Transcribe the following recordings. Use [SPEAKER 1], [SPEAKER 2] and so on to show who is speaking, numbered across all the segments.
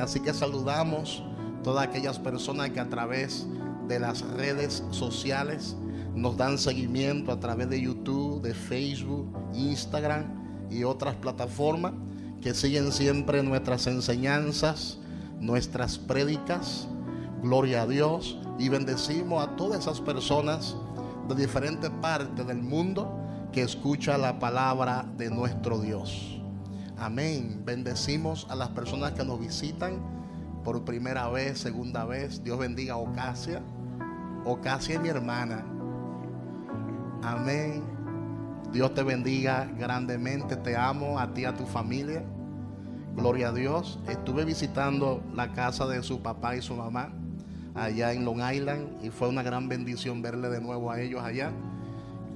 [SPEAKER 1] Así que saludamos todas aquellas personas que a través de las redes sociales nos dan seguimiento, a través de YouTube, de Facebook, Instagram y otras plataformas, que siguen siempre nuestras enseñanzas, nuestras prédicas. Gloria a Dios. Y bendecimos a todas esas personas de diferentes partes del mundo que escuchan la palabra de nuestro Dios. Amén. Bendecimos a las personas que nos visitan por primera vez, segunda vez. Dios bendiga a Ocasia. Ocasia es mi hermana. Amén. Dios te bendiga grandemente. Te amo a ti y a tu familia. Gloria a Dios. Estuve visitando la casa de su papá y su mamá allá en Long Island, y fue una gran bendición verle de nuevo a ellos allá.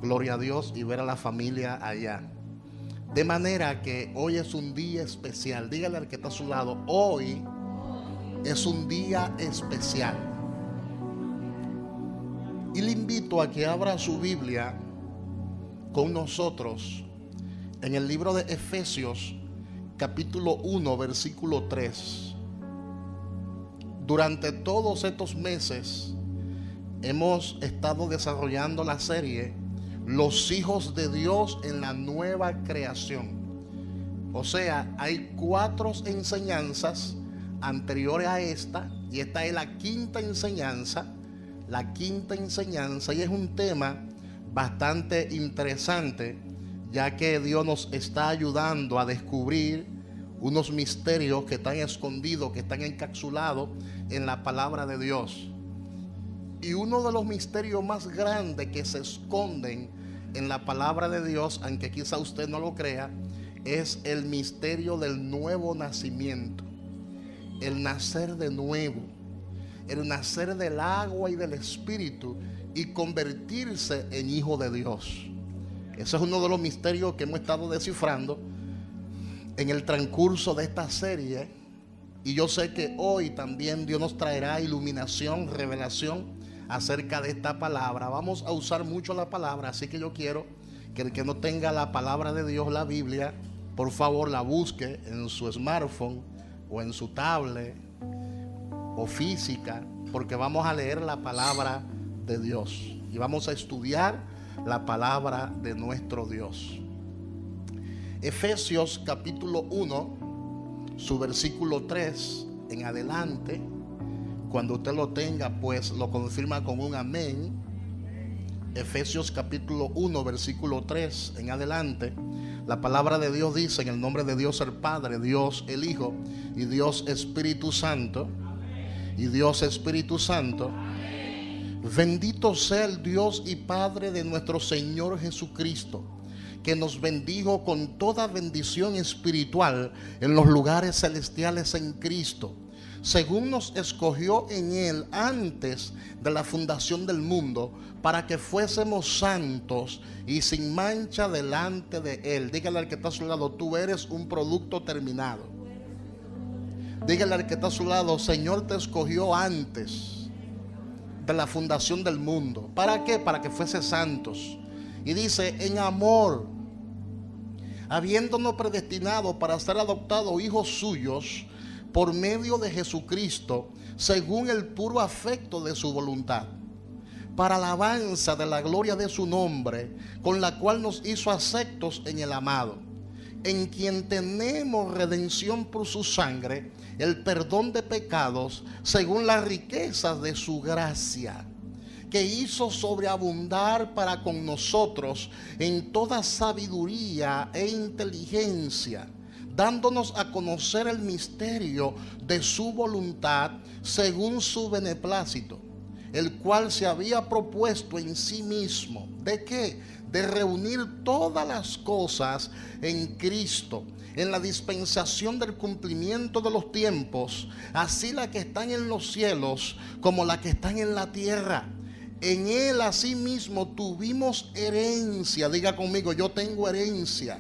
[SPEAKER 1] Gloria a Dios, y ver a la familia allá. De manera que hoy es un día especial. Dígale al que está a su lado: hoy es un día especial. Y le invito a que abra su Biblia con nosotros en el libro de Efesios, capítulo 1, versículo 3. Durante todos estos meses hemos estado desarrollando la serie Los hijos de Dios en la nueva creación. O sea, hay 4 enseñanzas anteriores a esta, y esta es la quinta enseñanza. Y es un tema bastante interesante, ya que Dios nos está ayudando a descubrir unos misterios que están escondidos, que están encapsulados en la palabra de Dios. Y uno de los misterios más grandes que se esconden en la palabra de Dios, aunque quizá usted no lo crea, es el misterio del nuevo nacimiento. El nacer de nuevo, el nacer del agua y del espíritu, y convertirse en hijo de Dios. Ese es uno de los misterios que hemos estado descifrando en el transcurso de esta serie. Y yo sé que hoy también Dios nos traerá iluminación, revelación acerca de esta palabra. Vamos a usar mucho la palabra, así que yo quiero que el que no tenga la palabra de Dios, la Biblia, por favor la busque en su smartphone o en su tablet o física, porque vamos a leer la palabra de Dios y vamos a estudiar la palabra de nuestro Dios. Efesios capítulo 1, su versículo 3 en adelante. Cuando usted lo tenga, pues lo confirma con un amén. Efesios capítulo 1, versículo 3 en adelante. La palabra de Dios dice: en el nombre de Dios el Padre, Dios el Hijo y Dios Espíritu Santo. Y Dios Espíritu Santo. Bendito sea el Dios y Padre de nuestro Señor Jesucristo, que nos bendijo con toda bendición espiritual en los lugares celestiales en Cristo, según nos escogió en Él antes de la fundación del mundo, para que fuésemos santos y sin mancha delante de Él. Dígale al que está a su lado: tú eres un producto terminado. Dígale al que está a su lado: Señor te escogió antes de la fundación del mundo. ¿Para qué? Para que fuese santos. Y dice: en amor, habiéndonos predestinado para ser adoptados hijos suyos por medio de Jesucristo, según el puro afecto de su voluntad, para alabanza de la gloria de su nombre, con la cual nos hizo aceptos en el amado, en quien tenemos redención por su sangre, el perdón de pecados, según las riquezas de su gracia, que hizo sobreabundar para con nosotros en toda sabiduría e inteligencia, dándonos a conocer el misterio de su voluntad según su beneplácito, el cual se había propuesto en sí mismo. ¿De qué? De reunir todas las cosas en Cristo, en la dispensación del cumplimiento de los tiempos, así las que están en los cielos como las que están en la tierra. En Él asimismo tuvimos herencia. Diga conmigo: yo tengo herencia.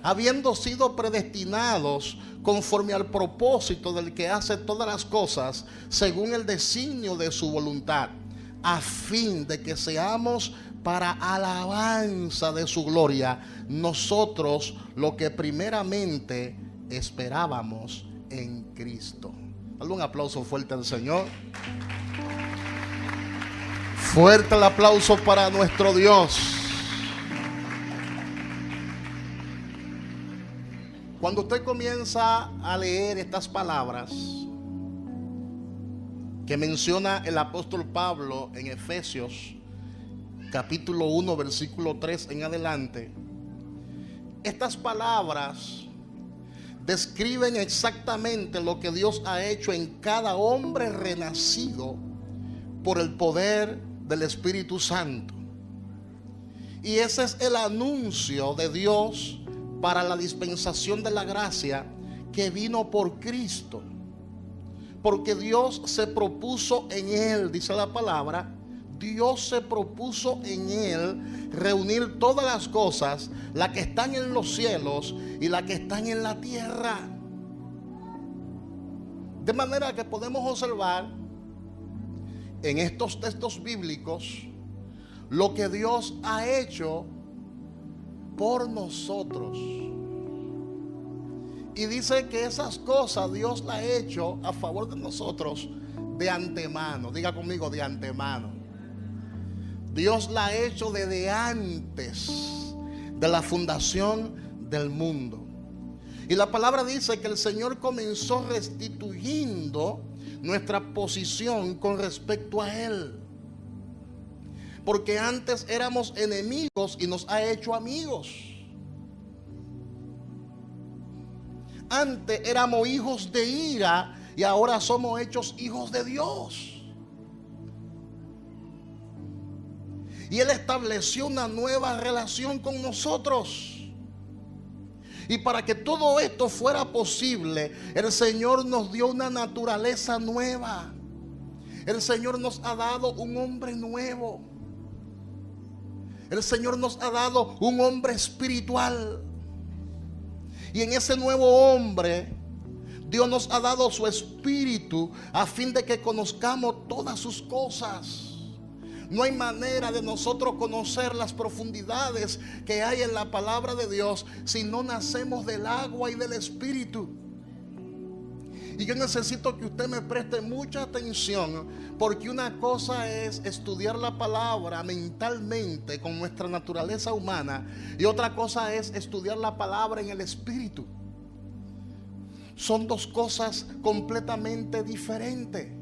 [SPEAKER 1] Habiendo sido predestinados conforme al propósito del que hace todas las cosas según el designio de su voluntad, a fin de que seamos para alabanza de su gloria, nosotros lo que primeramente esperábamos en Cristo. Dale un aplauso fuerte al Señor. Fuerte el aplauso para nuestro Dios. Cuando usted comienza a leer estas palabras que menciona el apóstol Pablo en Efesios capítulo 1 versículo 3 en adelante, estas palabras describen exactamente lo que Dios ha hecho en cada hombre renacido por el poder del Espíritu Santo. Y ese es el anuncio de Dios para la dispensación de la gracia que vino por Cristo. Porque Dios se propuso en Él, dice la palabra, Dios se propuso en Él reunir todas las cosas, las que están en los cielos y las que están en la tierra. De manera que podemos observar en estos textos bíblicos lo que Dios ha hecho por nosotros. Y dice que esas cosas Dios las ha hecho a favor de nosotros de antemano. Diga conmigo, de antemano. Dios la ha hecho desde antes de la fundación del mundo. Y la palabra dice que el Señor comenzó restituyendo nuestra posición con respecto a Él. Porque antes éramos enemigos y nos ha hecho amigos. Antes éramos hijos de ira y ahora somos hechos hijos de Dios. Y Él estableció una nueva relación con nosotros. Y para que todo esto fuera posible, el Señor nos dio una naturaleza nueva. El Señor nos ha dado un hombre nuevo. El Señor nos ha dado un hombre espiritual. Y en ese nuevo hombre, Dios nos ha dado su espíritu a fin de que conozcamos todas sus cosas. No hay manera de nosotros conocer las profundidades que hay en la palabra de Dios si no nacemos del agua y del espíritu. Y yo necesito que usted me preste mucha atención, porque una cosa es estudiar la palabra mentalmente con nuestra naturaleza humana y otra cosa es estudiar la palabra en el espíritu. Son dos cosas completamente diferentes.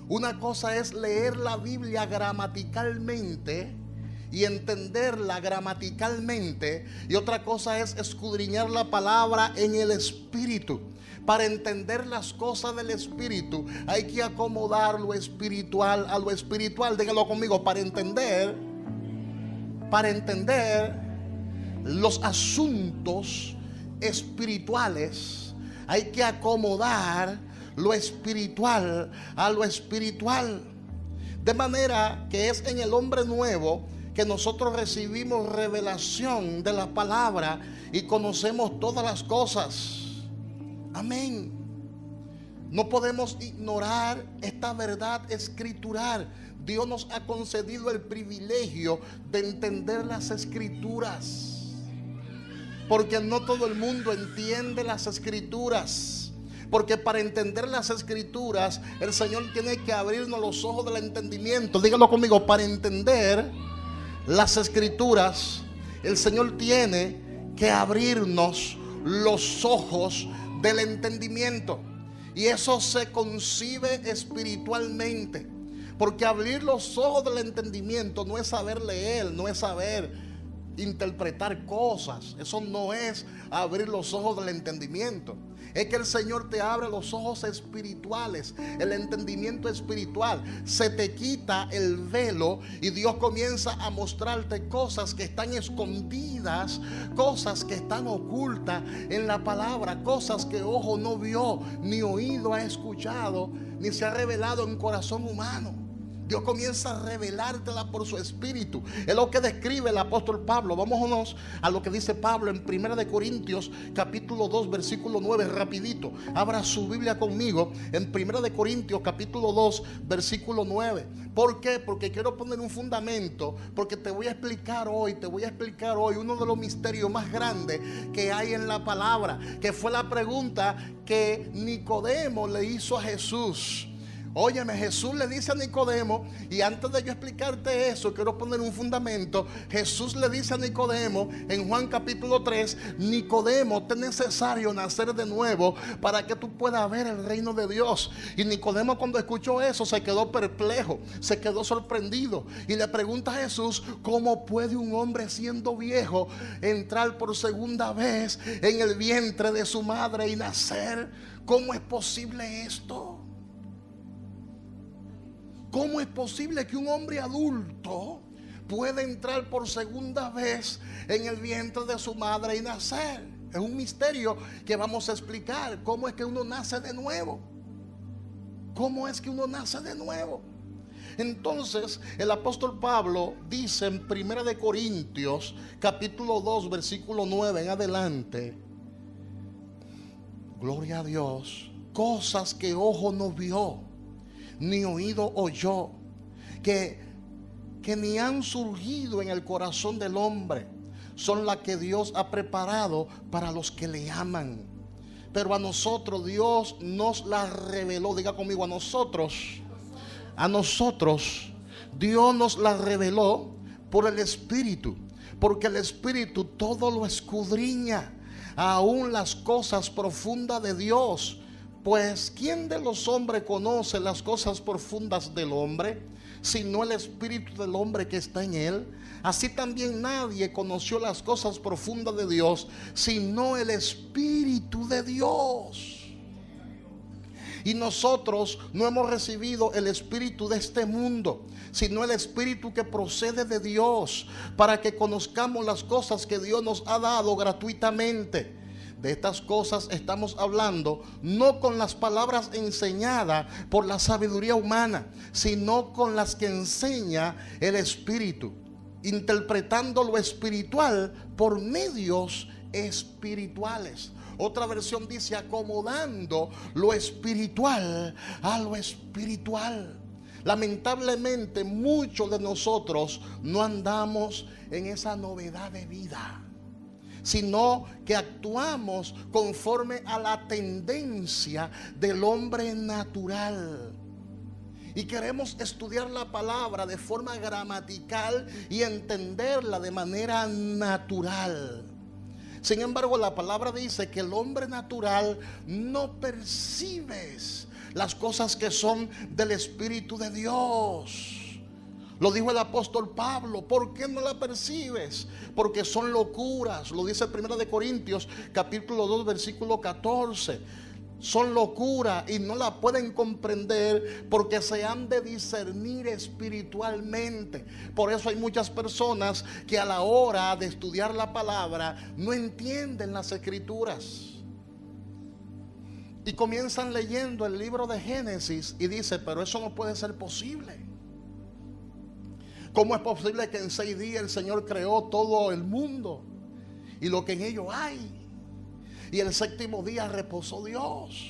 [SPEAKER 1] Una cosa es leer la Biblia gramaticalmente y entenderla gramaticalmente, y otra cosa es escudriñar la palabra en el espíritu. Para entender las cosas del espíritu hay que acomodar lo espiritual a lo espiritual. Dígalo conmigo, para entender los asuntos espirituales hay que acomodar lo espiritual a lo espiritual. De manera que es en el hombre nuevo que nosotros recibimos revelación de la palabra y conocemos todas las cosas. Amén. No podemos ignorar esta verdad escritural. Dios nos ha concedido el privilegio de entender las escrituras, porque no todo el mundo entiende las escrituras. Porque para entender las escrituras, el Señor tiene que abrirnos los ojos del entendimiento. Dígalo conmigo, para entender las escrituras, el Señor tiene que abrirnos los ojos del entendimiento. Y eso se concibe espiritualmente. Porque abrir los ojos del entendimiento no es saber leer, no es saber interpretar cosas. Eso no es abrir los ojos del entendimiento. Es que el Señor te abre los ojos espirituales, el entendimiento espiritual. Se te quita el velo y Dios comienza a mostrarte cosas que están escondidas, cosas que están ocultas en la palabra, cosas que ojo no vio, ni oído ha escuchado, ni se ha revelado en corazón humano. Dios comienza a revelártela por su espíritu. Es lo que describe el apóstol Pablo. Vámonos a lo que dice Pablo en 1 de Corintios capítulo 2 versículo 9, rapidito. Abra su Biblia conmigo en 1 de Corintios capítulo 2 versículo 9. ¿Por qué? Porque quiero poner un fundamento, porque te voy a explicar hoy uno de los misterios más grandes que hay en la palabra, que fue la pregunta que Nicodemo le hizo a Jesús. Óyeme, Jesús le dice a Nicodemo, y antes de yo explicarte eso, quiero poner un fundamento. Jesús le dice a Nicodemo en Juan capítulo 3, Nicodemo, te es necesario nacer de nuevo para que tú puedas ver el reino de Dios. Y Nicodemo, cuando escuchó eso, se quedó perplejo, se quedó sorprendido, y le pregunta a Jesús, ¿cómo puede un hombre siendo viejo entrar por segunda vez en el vientre de su madre y nacer? ¿Cómo es posible esto? ¿Cómo es posible que un hombre adulto pueda entrar por segunda vez en el vientre de su madre y nacer? Es un misterio que vamos a explicar. ¿Cómo es que uno nace de nuevo? ¿Cómo es que uno nace de nuevo? Entonces el apóstol Pablo dice en 1 de Corintios capítulo 2 versículo 9 en adelante, gloria a Dios, cosas que ojo no vio ni oído oyó, que ni han surgido en el corazón del hombre, son las que Dios ha preparado para los que le aman. Pero a nosotros Dios nos las reveló. Diga conmigo, a nosotros Dios nos las reveló por el Espíritu, porque el Espíritu todo lo escudriña, aún las cosas profundas de Dios. Pues ¿quién de los hombres conoce las cosas profundas del hombre, sino el espíritu del hombre que está en él? Así también nadie conoció las cosas profundas de Dios, sino el Espíritu de Dios. Y nosotros no hemos recibido el espíritu de este mundo, sino el espíritu que procede de Dios, para que conozcamos las cosas que Dios nos ha dado gratuitamente. De estas cosas estamos hablando no con las palabras enseñadas por la sabiduría humana, sino con las que enseña el Espíritu, interpretando lo espiritual por medios espirituales. Otra versión dice acomodando lo espiritual a lo espiritual. Lamentablemente muchos de nosotros no andamos en esa novedad de vida, sino que actuamos conforme a la tendencia del hombre natural. Y queremos estudiar la palabra de forma gramatical y entenderla de manera natural. Sin embargo, la palabra dice que el hombre natural no percibe las cosas que son del Espíritu de Dios. Lo dijo el apóstol Pablo. ¿Por qué no la percibes? Porque son locuras. Lo dice 1 de Corintios capítulo 2 versículo 14. Son locuras y no la pueden comprender porque se han de discernir espiritualmente. Por eso hay muchas personas que a la hora de estudiar la palabra no entienden las escrituras. Y comienzan leyendo el libro de Génesis y dice, pero eso no puede ser posible. ¿Cómo es posible que en 6 días el Señor creó todo el mundo y lo que en ello hay? Y el 7º día reposó Dios.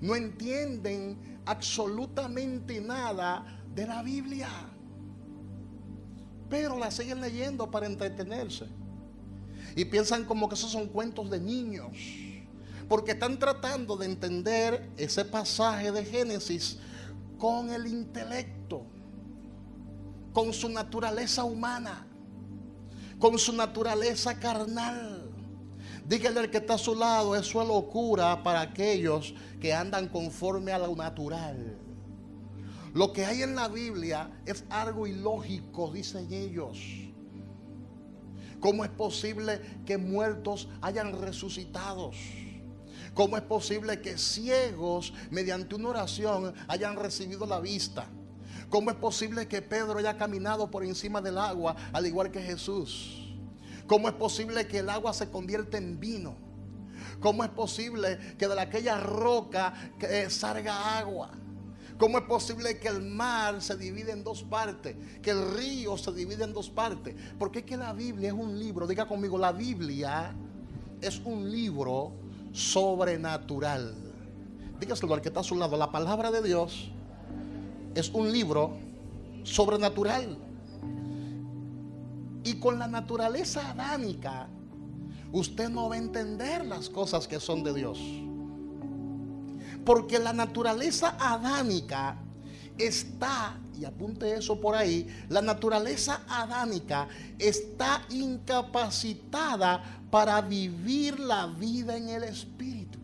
[SPEAKER 1] No entienden absolutamente nada de la Biblia, pero la siguen leyendo para entretenerse. Y piensan como que esos son cuentos de niños, porque están tratando de entender ese pasaje de Génesis con el intelecto, con su naturaleza humana, con su naturaleza carnal. Dígale al que está a su lado, eso es locura para aquellos que andan conforme a lo natural. Lo que hay en la Biblia es algo ilógico, dicen ellos. ¿Cómo es posible que muertos hayan resucitado? ¿Cómo es posible que ciegos mediante una oración hayan recibido la vista? ¿Cómo es posible que Pedro haya caminado por encima del agua al igual que Jesús? ¿Cómo es posible que el agua se convierta en vino? ¿Cómo es posible que de aquella roca salga agua? ¿Cómo es posible que el mar se divide en dos partes? Que el río se divide en dos partes. Porque es que la Biblia es un libro, diga conmigo, la Biblia es un libro sobrenatural. Dígaselo al que está a su lado, la palabra de Dios es un libro sobrenatural. Y con la naturaleza adánica, usted no va a entender las cosas que son de Dios. Porque la naturaleza adánica está, y apunte eso por ahí, la naturaleza adánica está incapacitada para vivir la vida en el Espíritu.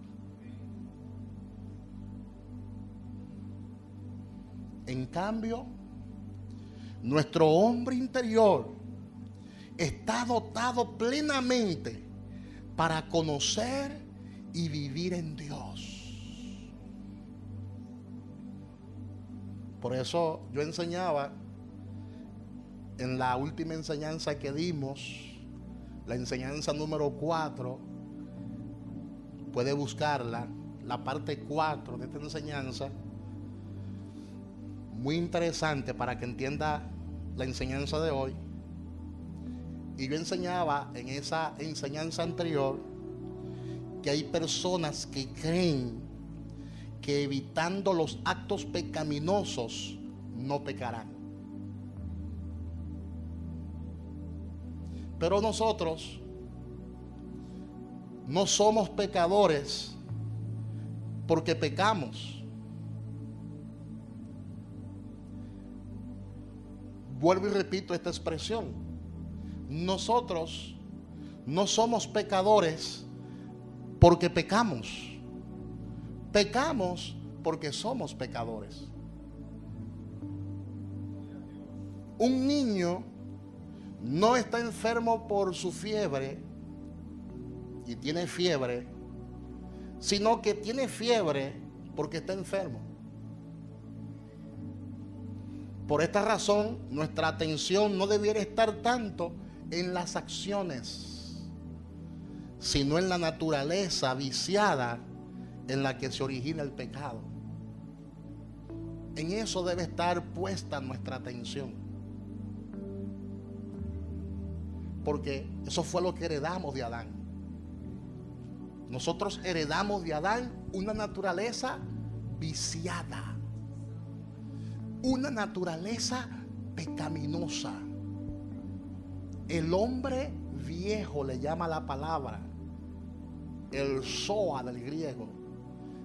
[SPEAKER 1] En cambio, nuestro hombre interior está dotado plenamente para conocer y vivir en Dios. Por eso yo enseñaba en la última enseñanza que dimos, la enseñanza número 4, puede buscarla, la parte 4 de esta enseñanza, muy interesante para que entienda la enseñanza de hoy. Y yo enseñaba en esa enseñanza anterior que hay personas que creen que evitando los actos pecaminosos no pecarán. Pero nosotros no somos pecadores porque pecamos. Vuelvo y repito esta expresión. Nosotros no somos pecadores porque pecamos. Pecamos porque somos pecadores. Un niño no está enfermo por su fiebre y tiene fiebre, sino que tiene fiebre porque está enfermo. Por esta razón, nuestra atención no debiera estar tanto en las acciones, sino en la naturaleza viciada en la que se origina el pecado. En eso debe estar puesta nuestra atención, porque eso fue lo que heredamos de Adán. Nosotros heredamos de Adán una naturaleza viciada, una naturaleza pecaminosa. El hombre viejo le llama la palabra, el zoa del griego,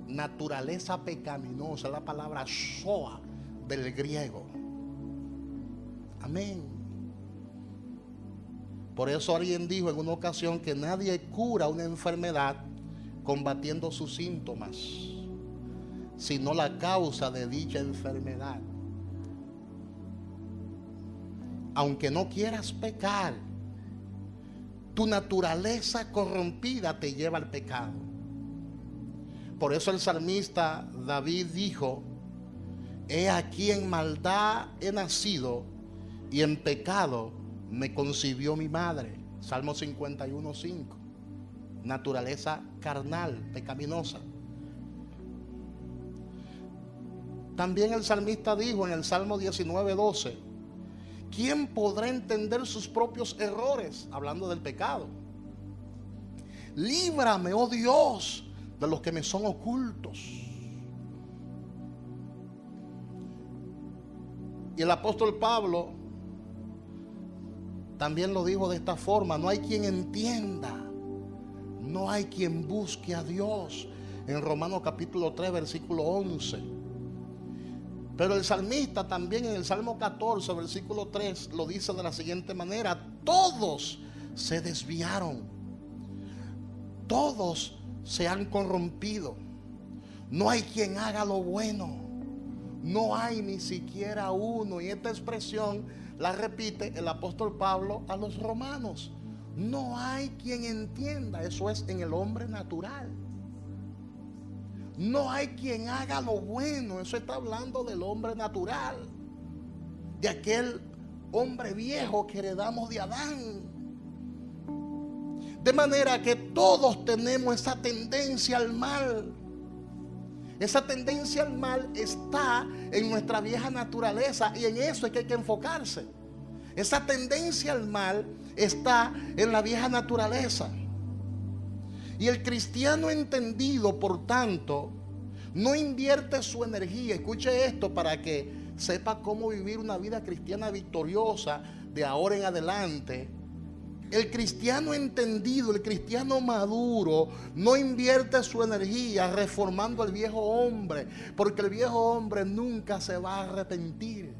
[SPEAKER 1] naturaleza pecaminosa, la palabra zoa del griego. Amén. Por eso alguien dijo en una ocasión que nadie cura una enfermedad combatiendo sus síntomas, sino la causa de dicha enfermedad. Aunque no quieras pecar, tu naturaleza corrompida te lleva al pecado. Por eso el salmista David dijo: he aquí en maldad he nacido y en pecado me concibió mi madre. Salmo 51:5. Naturaleza carnal, pecaminosa. También el salmista dijo en el Salmo 19:12: ¿quién podrá entender sus propios errores? Hablando del pecado. Líbrame, oh Dios, de los que me son ocultos. Y el apóstol Pablo también lo dijo de esta forma: no hay quien entienda, no hay quien busque a Dios. En Romanos capítulo 3, versículo 11. Pero el salmista también en el Salmo 14, versículo 3, lo dice de la siguiente manera: todos se desviaron, todos se han corrompido, no hay quien haga lo bueno, no hay ni siquiera uno. Y esta expresión la repite el apóstol Pablo a los romanos: no hay quien entienda. Eso es en el hombre natural. No hay quien haga lo bueno. Eso está hablando del hombre natural, de aquel hombre viejo que heredamos de Adán. De manera que todos tenemos esa tendencia al mal. Esa tendencia al mal está en nuestra vieja naturaleza y en eso es que hay que enfocarse. Esa tendencia al mal está en la vieja naturaleza. Y el cristiano entendido, por tanto, no invierte su energía. Escuche esto para que sepa cómo vivir una vida cristiana victoriosa de ahora en adelante. El cristiano entendido, el cristiano maduro, no invierte su energía reformando al viejo hombre, porque el viejo hombre nunca se va a arrepentir.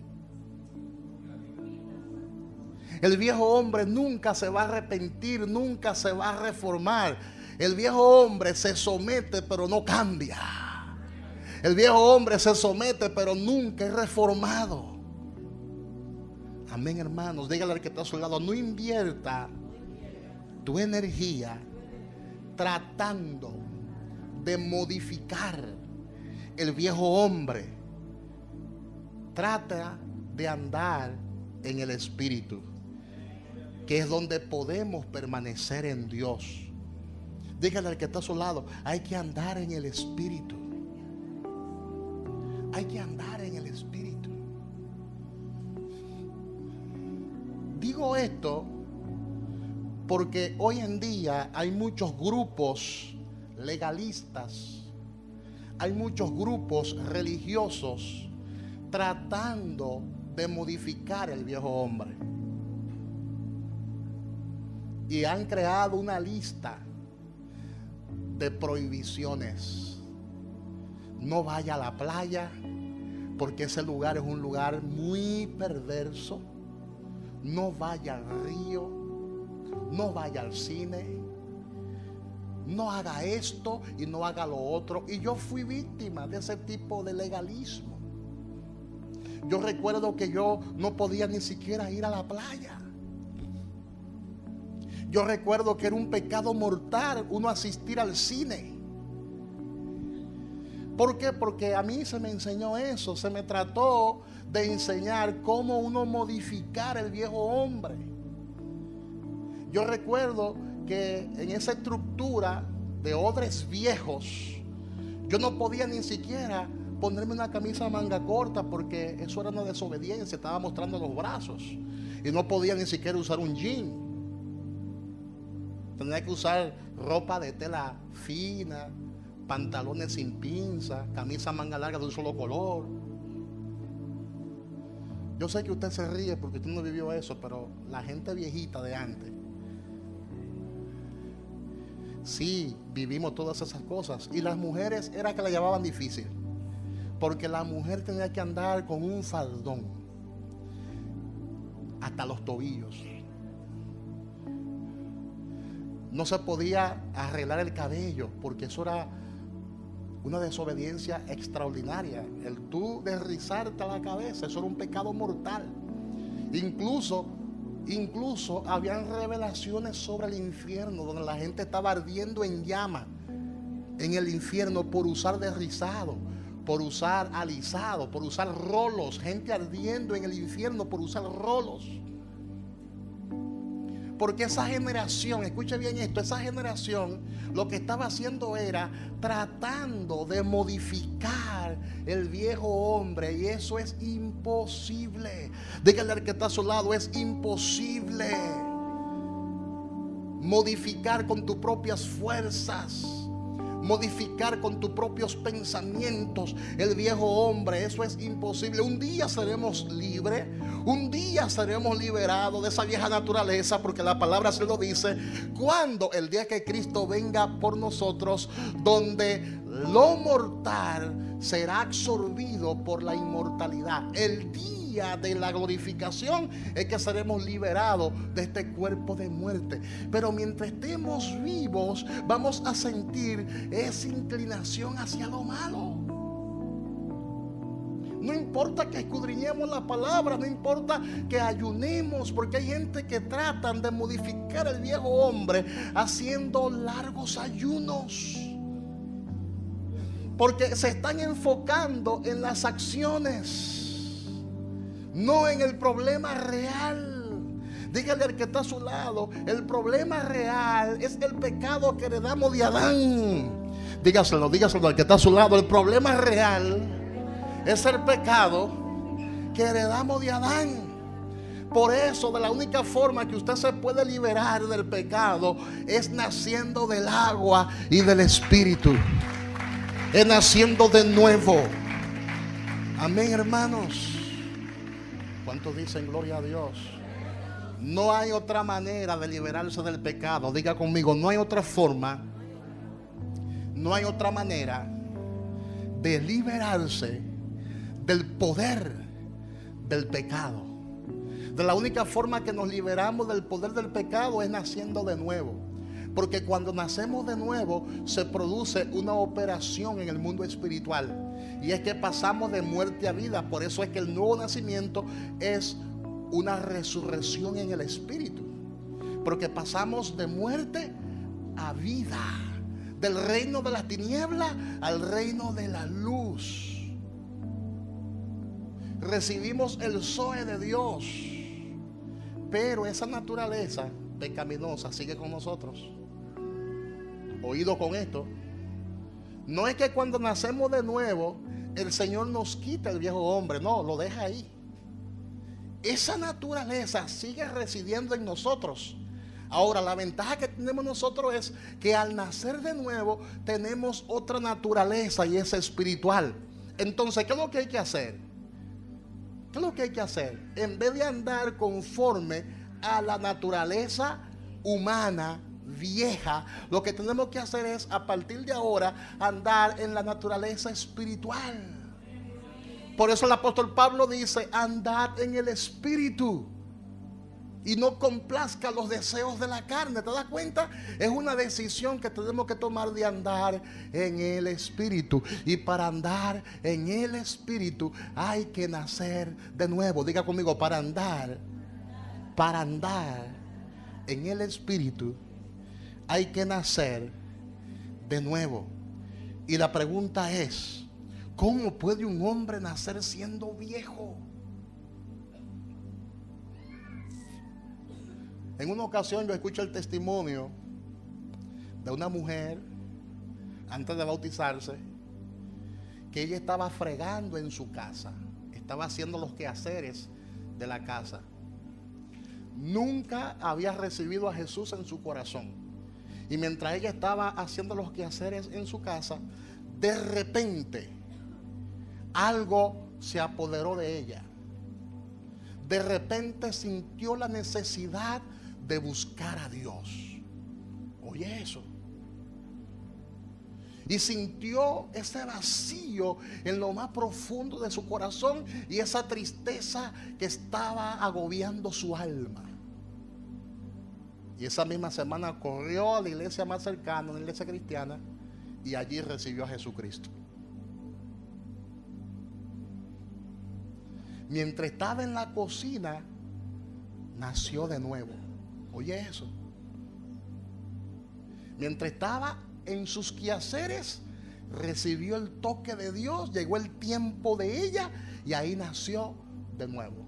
[SPEAKER 1] El viejo hombre nunca se va a arrepentir, nunca se va a reformar. El viejo hombre se somete pero no cambia. El viejo hombre se somete pero nunca es reformado. Amén, hermanos. Dígale al que está a su lado, no invierta tu energía tratando de modificar el viejo hombre. Trata de andar en el Espíritu, que es donde podemos permanecer en Dios. Dígale al que está a su lado, hay que andar en el Espíritu. Hay que andar en el Espíritu. Digo esto porque hoy en día hay muchos grupos legalistas, hay muchos grupos religiosos tratando de modificar el viejo hombre. Y han creado una lista de prohibiciones. No vaya a la playa porque ese lugar es un lugar muy perverso. No vaya al río, no vaya al cine, no haga esto y no haga lo otro. Y yo fui víctima de ese tipo de legalismo. Yo recuerdo que yo no podía ni siquiera ir a la playa. Yo recuerdo que era un pecado mortal uno asistir al cine. ¿Por qué? Porque a mí se me enseñó eso. Se me trató de enseñar cómo uno modificar el viejo hombre. Yo recuerdo que en esa estructura de odres viejos, yo no podía ni siquiera ponerme una camisa manga corta porque eso era una desobediencia. Estaba mostrando los brazos. Y no podía ni siquiera usar un jean. Tenía que usar ropa de tela fina, pantalones sin pinza, camisa manga larga de un solo color. Yo sé que usted se ríe porque usted no vivió eso, pero la gente viejita de antes, sí, vivimos todas esas cosas. Y las mujeres era que la llevaban difícil, porque la mujer tenía que andar con un faldón hasta los tobillos. No se podía arreglar el cabello porque eso era una desobediencia extraordinaria. El tú desrizarte la cabeza, eso era un pecado mortal. Incluso habían revelaciones sobre el infierno, donde la gente estaba ardiendo en llama en el infierno por usar desrizado, por usar alisado, por usar rolos. Gente ardiendo en el infierno por usar rolos. Porque esa generación, escuche bien esto, esa generación lo que estaba haciendo era tratando de modificar el viejo hombre, y eso es imposible. Dígale al que está a su lado, es imposible modificar con tus propias fuerzas, modificar con tus propios pensamientos el viejo hombre. Eso es imposible. Un día seremos libres, un día seremos liberados de esa vieja naturaleza, porque la palabra se lo dice, cuando el día que Cristo venga por nosotros, donde lo mortal será absorbido por la inmortalidad. El día de la glorificación es que seremos liberados de este cuerpo de muerte. Pero mientras estemos vivos, vamos a sentir esa inclinación hacia lo malo. No importa que escudriñemos la palabra, no importa que ayunemos, porque hay gente que tratan de modificar el viejo hombre haciendo largos ayunos, porque se están enfocando en las acciones, no en el problema real. Dígale al que está a su lado, el problema real es el pecado que heredamos de Adán. dígaselo al que está a su lado. El problema real es el pecado que heredamos de Adán. Por eso, de la única forma que usted se puede liberar del pecado es naciendo del agua y del Espíritu. Es naciendo de nuevo. Amén, hermanos. ¿Cuántos dicen gloria a Dios? No hay otra manera de liberarse del pecado. Diga conmigo, no hay otra forma. No hay otra manera de liberarse del poder del pecado. De la única forma que nos liberamos del poder del pecado es naciendo de nuevo. Porque cuando nacemos de nuevo se produce una operación en el mundo espiritual. Y es que pasamos de muerte a vida. Por eso es que el nuevo nacimiento es una resurrección en el espíritu. Porque pasamos de muerte a vida. Del reino de la tiniebla al reino de la luz. Recibimos el Zoe de Dios. Pero esa naturaleza pecaminosa sigue con nosotros. Oído con esto. No es que cuando nacemos de nuevo el Señor nos quita el viejo hombre. No, lo deja ahí. Esa naturaleza sigue residiendo en nosotros. Ahora, la ventaja que tenemos nosotros es que al nacer de nuevo tenemos otra naturaleza y es espiritual. Entonces, ¿qué es lo que hay que hacer? ¿Qué es lo que hay que hacer? En vez de andar conforme a la naturaleza humana vieja, lo que tenemos que hacer es, a partir de ahora, andar en la naturaleza espiritual. Por eso el apóstol Pablo dice: andad en el espíritu y no complazca los deseos de la carne. ¿Te das cuenta? Es una decisión que tenemos que tomar de andar en el espíritu. Y para andar en el espíritu hay que nacer de nuevo. Diga conmigo, para andar en el espíritu hay que nacer de nuevo. Y la pregunta es: ¿cómo puede un hombre nacer siendo viejo? En una ocasión yo escucho el testimonio de una mujer antes de bautizarse, que ella estaba fregando en su casa, estaba haciendo los quehaceres de la casa. Nunca había recibido a Jesús en su corazón. Y mientras ella estaba haciendo los quehaceres en su casa, de repente algo se apoderó de ella. De repente sintió la necesidad de buscar a Dios. Oye eso. Y sintió ese vacío en lo más profundo de su corazón y esa tristeza que estaba agobiando su alma. Y esa misma semana corrió a la iglesia más cercana, una iglesia cristiana, y allí recibió a Jesucristo. Mientras estaba en la cocina, nació de nuevo. Oye eso. Mientras estaba en sus quehaceres, recibió el toque de Dios, llegó el tiempo de ella y ahí nació de nuevo.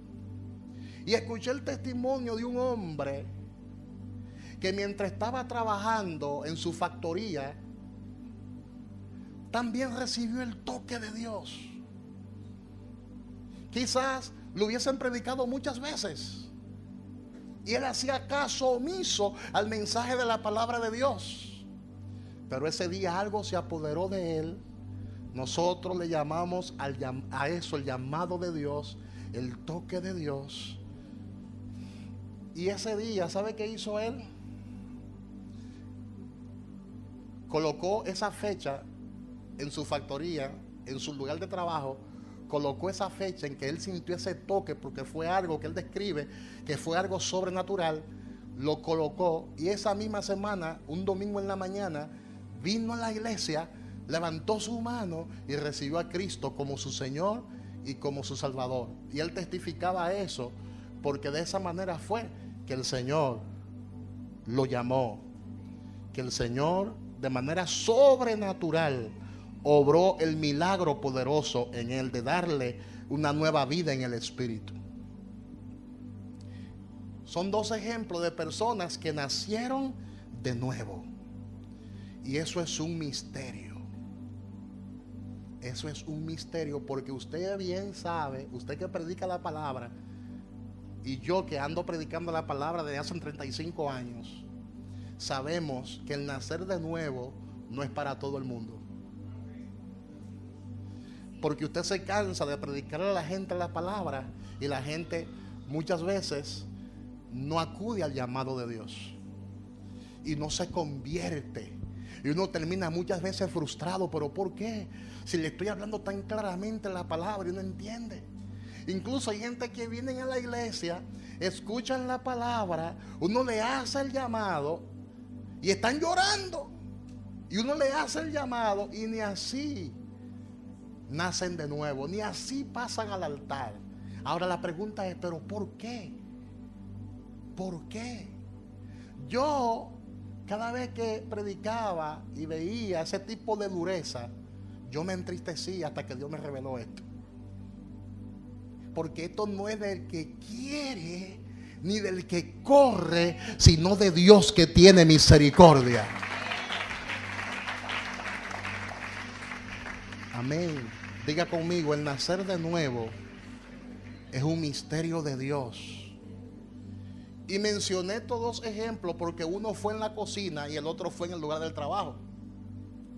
[SPEAKER 1] Y escuché el testimonio de un hombre que mientras estaba trabajando en su factoría, también recibió el toque de Dios. Quizás lo hubiesen predicado muchas veces y él hacía caso omiso al mensaje de la palabra de Dios. Pero ese día algo se apoderó de él. Nosotros le llamamos a eso el llamado de Dios, el toque de Dios. Y ese día, ¿sabe qué hizo él? Colocó esa fecha en su factoría, en su lugar de trabajo. Colocó esa fecha en que él sintió ese toque, porque fue algo que él describe, que fue algo sobrenatural. Lo colocó y esa misma semana, un domingo en la mañana, vino a la iglesia, levantó su mano y recibió a Cristo como su Señor y como su Salvador. Y él testificaba eso, porque de esa manera fue que el Señor lo llamó, que el Señor de manera sobrenatural obró el milagro poderoso en él de darle una nueva vida en el Espíritu. Son dos ejemplos de personas que nacieron de nuevo. Y eso es un misterio. Eso es un misterio, porque usted bien sabe, usted que predica la palabra, y yo que ando predicando la palabra desde hace 35 años, sabemos que el nacer de nuevo no es para todo el mundo. Porque usted se cansa de predicar a la gente la palabra y la gente muchas veces no acude al llamado de Dios y no se convierte. Y uno termina muchas veces frustrado. ¿Pero por qué? Si le estoy hablando tan claramente la palabra y no entiende. Incluso hay gente que viene a la iglesia, escuchan la palabra, uno le hace el llamado y están llorando. Y uno le hace el llamado y ni así nacen de nuevo, ni así pasan al altar. Ahora la pregunta es, ¿pero por qué? ¿Por qué? Yo, cada vez que predicaba y veía ese tipo de dureza, yo me entristecía hasta que Dios me reveló esto. Porque esto no es del que quiere ni del que corre, sino de Dios que tiene misericordia. Amén. Diga conmigo, el nacer de nuevo es un misterio de Dios. Y mencioné estos dos ejemplos porque uno fue en la cocina y el otro fue en el lugar del trabajo.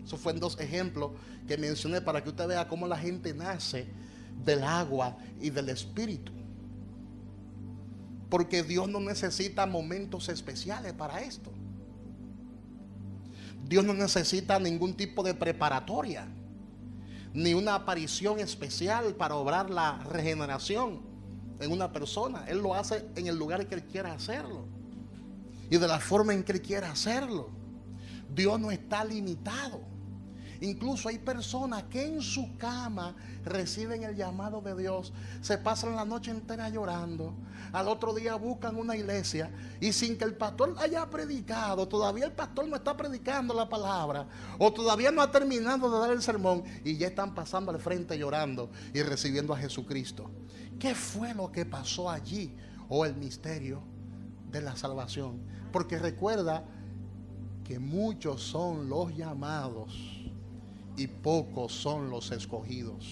[SPEAKER 1] Eso fue en dos ejemplos que mencioné para que usted vea cómo la gente nace del agua y del espíritu. Porque Dios no necesita momentos especiales para esto. Dios no necesita ningún tipo de preparatoria, ni una aparición especial para obrar la regeneración en una persona. Él lo hace en el lugar que Él quiera hacerlo y de la forma en que Él quiera hacerlo. Dios no está limitado. Incluso hay personas que en su cama reciben el llamado de Dios, se pasan la noche entera llorando, al otro día buscan una iglesia y sin que el pastor haya predicado, todavía el pastor no está predicando la palabra o todavía no ha terminado de dar el sermón y ya están pasando al frente llorando y recibiendo a Jesucristo. ¿Qué fue lo que pasó allí? O el misterio de la salvación. Porque recuerda que muchos son los llamados y pocos son los escogidos.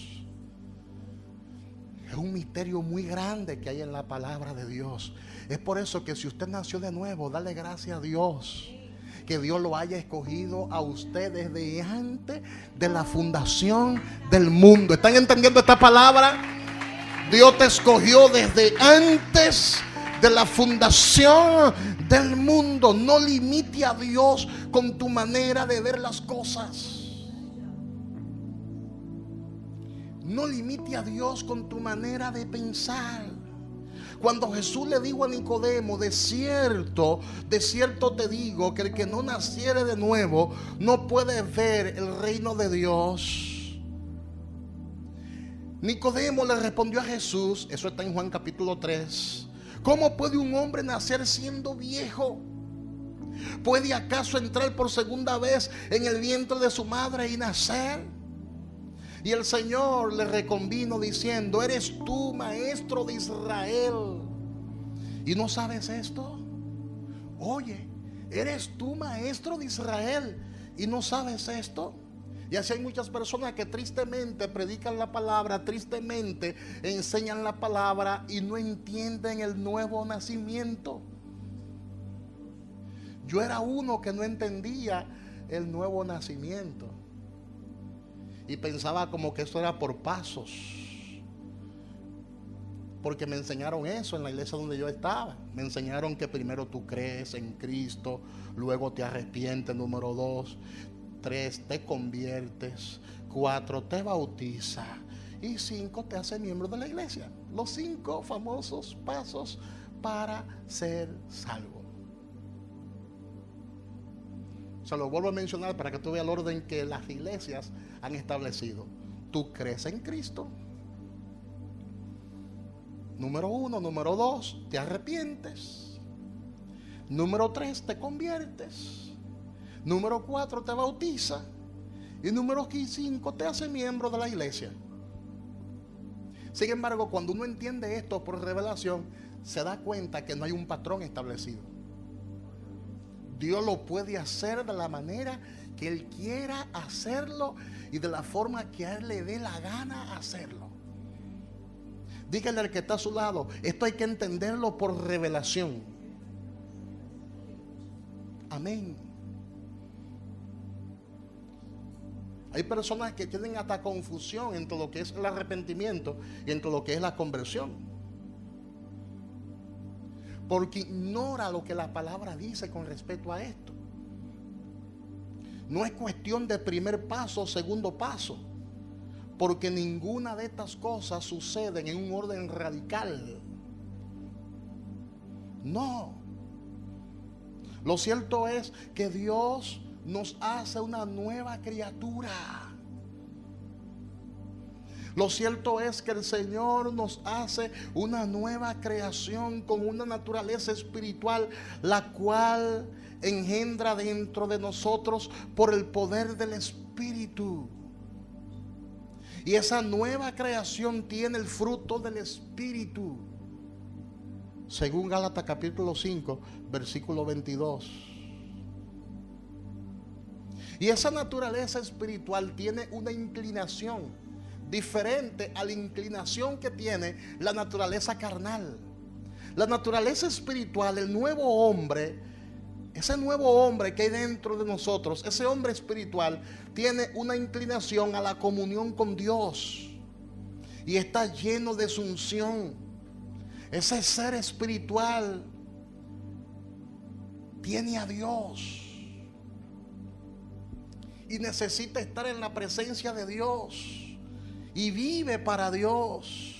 [SPEAKER 1] Es un misterio muy grande que hay en la palabra de Dios. Es por eso que si usted nació de nuevo, dale gracias a Dios que Dios lo haya escogido a usted desde antes de la fundación del mundo. ¿Están entendiendo esta palabra? Dios te escogió desde antes de la fundación del mundo. No limite a Dios con tu manera de ver las cosas. No limite a Dios con tu manera de pensar. Cuando Jesús le dijo a Nicodemo, de cierto te digo que el que no naciere de nuevo no puede ver el reino de Dios. Nicodemo le respondió a Jesús, eso está en Juan capítulo 3. ¿Cómo puede un hombre nacer siendo viejo? ¿Puede acaso entrar por segunda vez en el vientre de su madre y nacer? Y el Señor le reconvino diciendo, ¿eres tú maestro de Israel y no sabes esto? Oye, ¿eres tú maestro de Israel y no sabes esto? Y así hay muchas personas que tristemente predican la palabra, tristemente enseñan la palabra y no entienden el nuevo nacimiento. Yo era uno que no entendía el nuevo nacimiento y pensaba como que eso era por pasos, porque me enseñaron eso en la iglesia donde yo estaba. Me enseñaron que primero tú crees en Cristo, luego te arrepientes, número 2, 3 te conviertes, 4 te bautiza y 5 te hace miembro de la iglesia. Los 5 famosos pasos para ser salvo. Se lo vuelvo a mencionar para que tú veas el orden que las iglesias han establecido. Tú crees en Cristo. Número 1, número 2, te arrepientes. Número 3, te conviertes. Número 4, te bautiza. Y número 5, te hace miembro de la iglesia. Sin embargo, cuando uno entiende esto por revelación, se da cuenta que no hay un patrón establecido. Dios lo puede hacer de la manera que Él quiera hacerlo y de la forma que a Él le dé la gana hacerlo. Dígale al que está a su lado, esto hay que entenderlo por revelación. Amén. Hay personas que tienen hasta confusión entre lo que es el arrepentimiento y entre lo que es la conversión, porque ignora lo que la palabra dice con respecto a esto. No es cuestión de primer paso o segundo paso, porque ninguna de estas cosas suceden en un orden radical. No. Lo cierto es que Dios nos hace una nueva criatura. Lo cierto es que el Señor nos hace una nueva creación con una naturaleza espiritual, la cual engendra dentro de nosotros por el poder del Espíritu. Y esa nueva creación tiene el fruto del Espíritu, según Gálatas capítulo 5, versículo 22. Y esa naturaleza espiritual tiene una inclinación diferente a la inclinación que tiene la naturaleza carnal. La naturaleza espiritual, el nuevo hombre, ese nuevo hombre que hay dentro de nosotros, ese hombre espiritual tiene una inclinación a la comunión con Dios y está lleno de su unción. Ese ser espiritual tiene a Dios y necesita estar en la presencia de Dios y vive para Dios.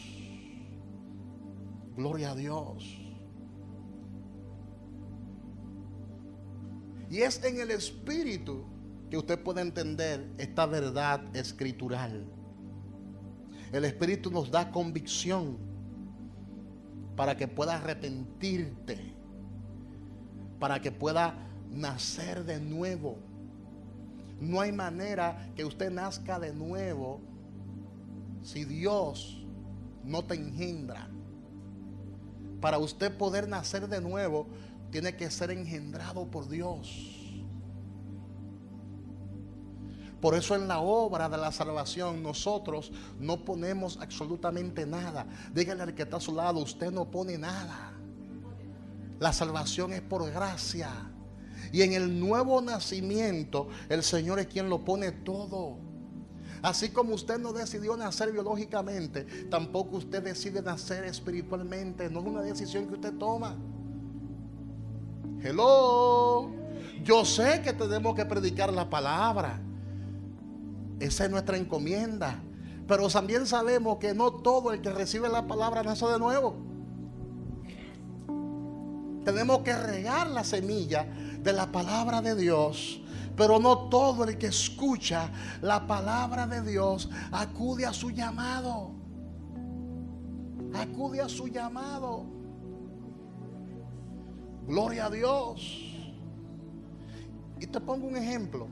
[SPEAKER 1] Gloria a Dios. Y es en el Espíritu que usted puede entender esta verdad escritural. El Espíritu nos da convicción para que pueda arrepentirte, para que pueda nacer de nuevo. No hay manera que usted nazca de nuevo si Dios no te engendra. Para usted poder nacer de nuevo, tiene que ser engendrado por Dios. Por eso en la obra de la salvación nosotros no ponemos absolutamente nada. Dígale al que está a su lado, usted no pone nada. La salvación es por gracia. Y en el nuevo nacimiento el Señor es quien lo pone todo. Así como usted no decidió nacer biológicamente, tampoco usted decide nacer espiritualmente. No es una decisión que usted toma. Hello. Yo sé que tenemos que predicar la palabra. Esa es nuestra encomienda. Pero también sabemos que no todo el que recibe la palabra nace de nuevo. Tenemos que regar la semilla de la palabra de Dios. Pero no todo el que escucha la palabra de Dios acude a su llamado. Acude a su llamado. Gloria a Dios. Y te pongo un ejemplo.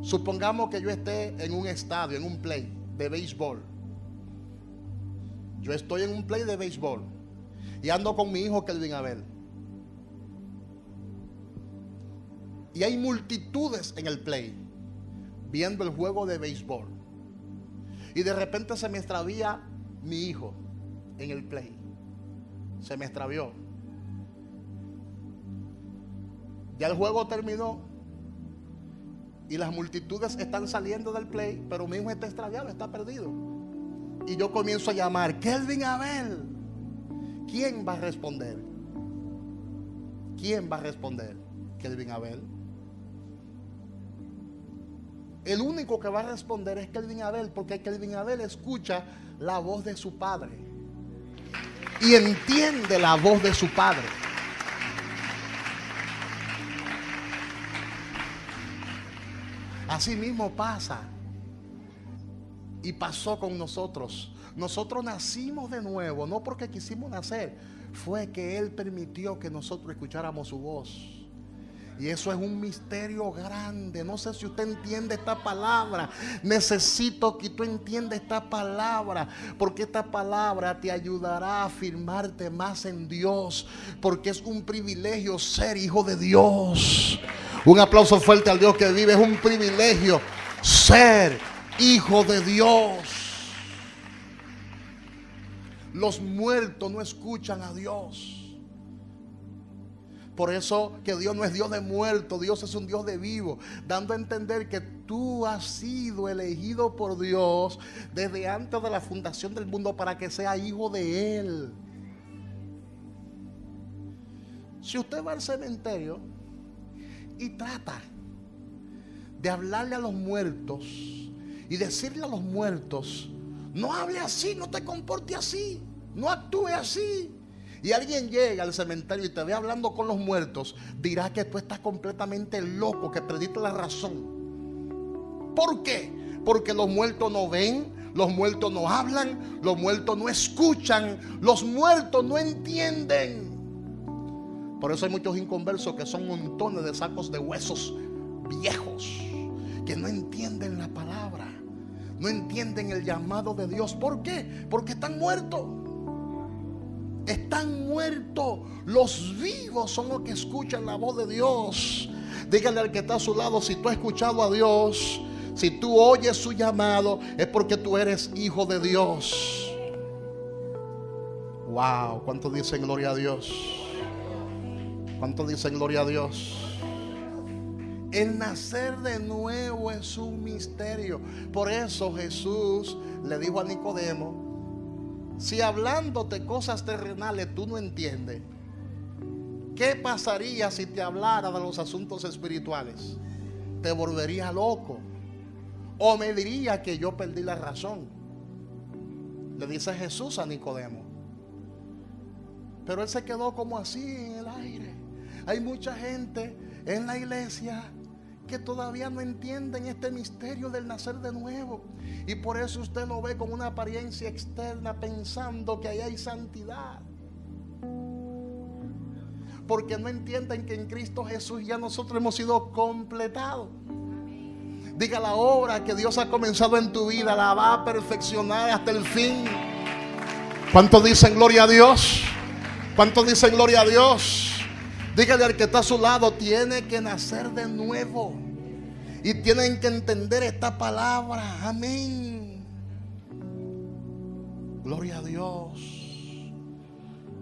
[SPEAKER 1] Supongamos que yo esté en un estadio, en un play de béisbol. Yo estoy en un play de béisbol y ando con mi hijo Kelvin Abel. Y hay multitudes en el play viendo el juego de béisbol. Y de repente se me extravía mi hijo en el play. Se me extravió. Ya el juego terminó y las multitudes están saliendo del play, pero mi hijo está extraviado, está perdido. Y yo comienzo a llamar, Kelvin Abel. ¿Quién va a responder? ¿Quién va a responder? Kelvin Abel. El único que va a responder es Kelvin Abel, porque Kelvin Abel escucha la voz de su padre y entiende la voz de su padre. Así mismo pasa y pasó con nosotros. Nosotros nacimos de nuevo, no porque quisimos nacer, fue que Él permitió que nosotros escucháramos su voz. Y eso es un misterio grande. No sé si usted entiende esta palabra. Necesito que tú entiendas esta palabra, porque esta palabra te ayudará a afirmarte más en Dios, porque es un privilegio ser hijo de Dios. Un aplauso fuerte al Dios que vive. Es un privilegio ser hijo de Dios. Los muertos no escuchan a Dios. Por eso que Dios no es Dios de muertos, Dios es un Dios de vivos, dando a entender que tú has sido elegido por Dios desde antes de la fundación del mundo para que sea hijo de Él. Si usted va al cementerio y trata de hablarle a los muertos y decirle a los muertos, no hable así, no te comporte así, no actúe así, y alguien llega al cementerio y te ve hablando con los muertos, dirá que tú estás completamente loco, que perdiste la razón. ¿Por qué? Porque los muertos no ven, los muertos no hablan, los muertos no escuchan, los muertos no entienden. Por eso hay muchos inconversos que son montones de sacos de huesos viejos, que no entienden la palabra, no entienden el llamado de Dios. ¿Por qué? Porque están muertos. Están muertos. Los vivos son los que escuchan la voz de Dios. Dígale al que está a su lado, si tú has escuchado a Dios, si tú oyes su llamado, es porque tú eres hijo de Dios. Wow, ¿cuántos dicen gloria a Dios? ¿Cuántos dicen gloria a Dios? El nacer de nuevo es un misterio. Por eso Jesús le dijo a Nicodemo, si hablándote cosas terrenales tú no entiendes, ¿qué pasaría si te hablara de los asuntos espirituales? Te volvería loco. O me diría que yo perdí la razón. Le dice Jesús a Nicodemo. Pero él se quedó como así en el aire. Hay mucha gente en la iglesia que todavía no entienden este misterio del nacer de nuevo. Y por eso usted lo ve con una apariencia externa pensando que ahí hay santidad. Porque no entienden que en Cristo Jesús ya nosotros hemos sido completados. Diga, la obra que Dios ha comenzado en tu vida la va a perfeccionar hasta el fin. ¿Cuántos dicen gloria a Dios? ¿Cuántos dicen gloria a Dios? Dígale al que está a su lado, tiene que nacer de nuevo. Y tienen que entender esta palabra. Amén. Gloria a Dios.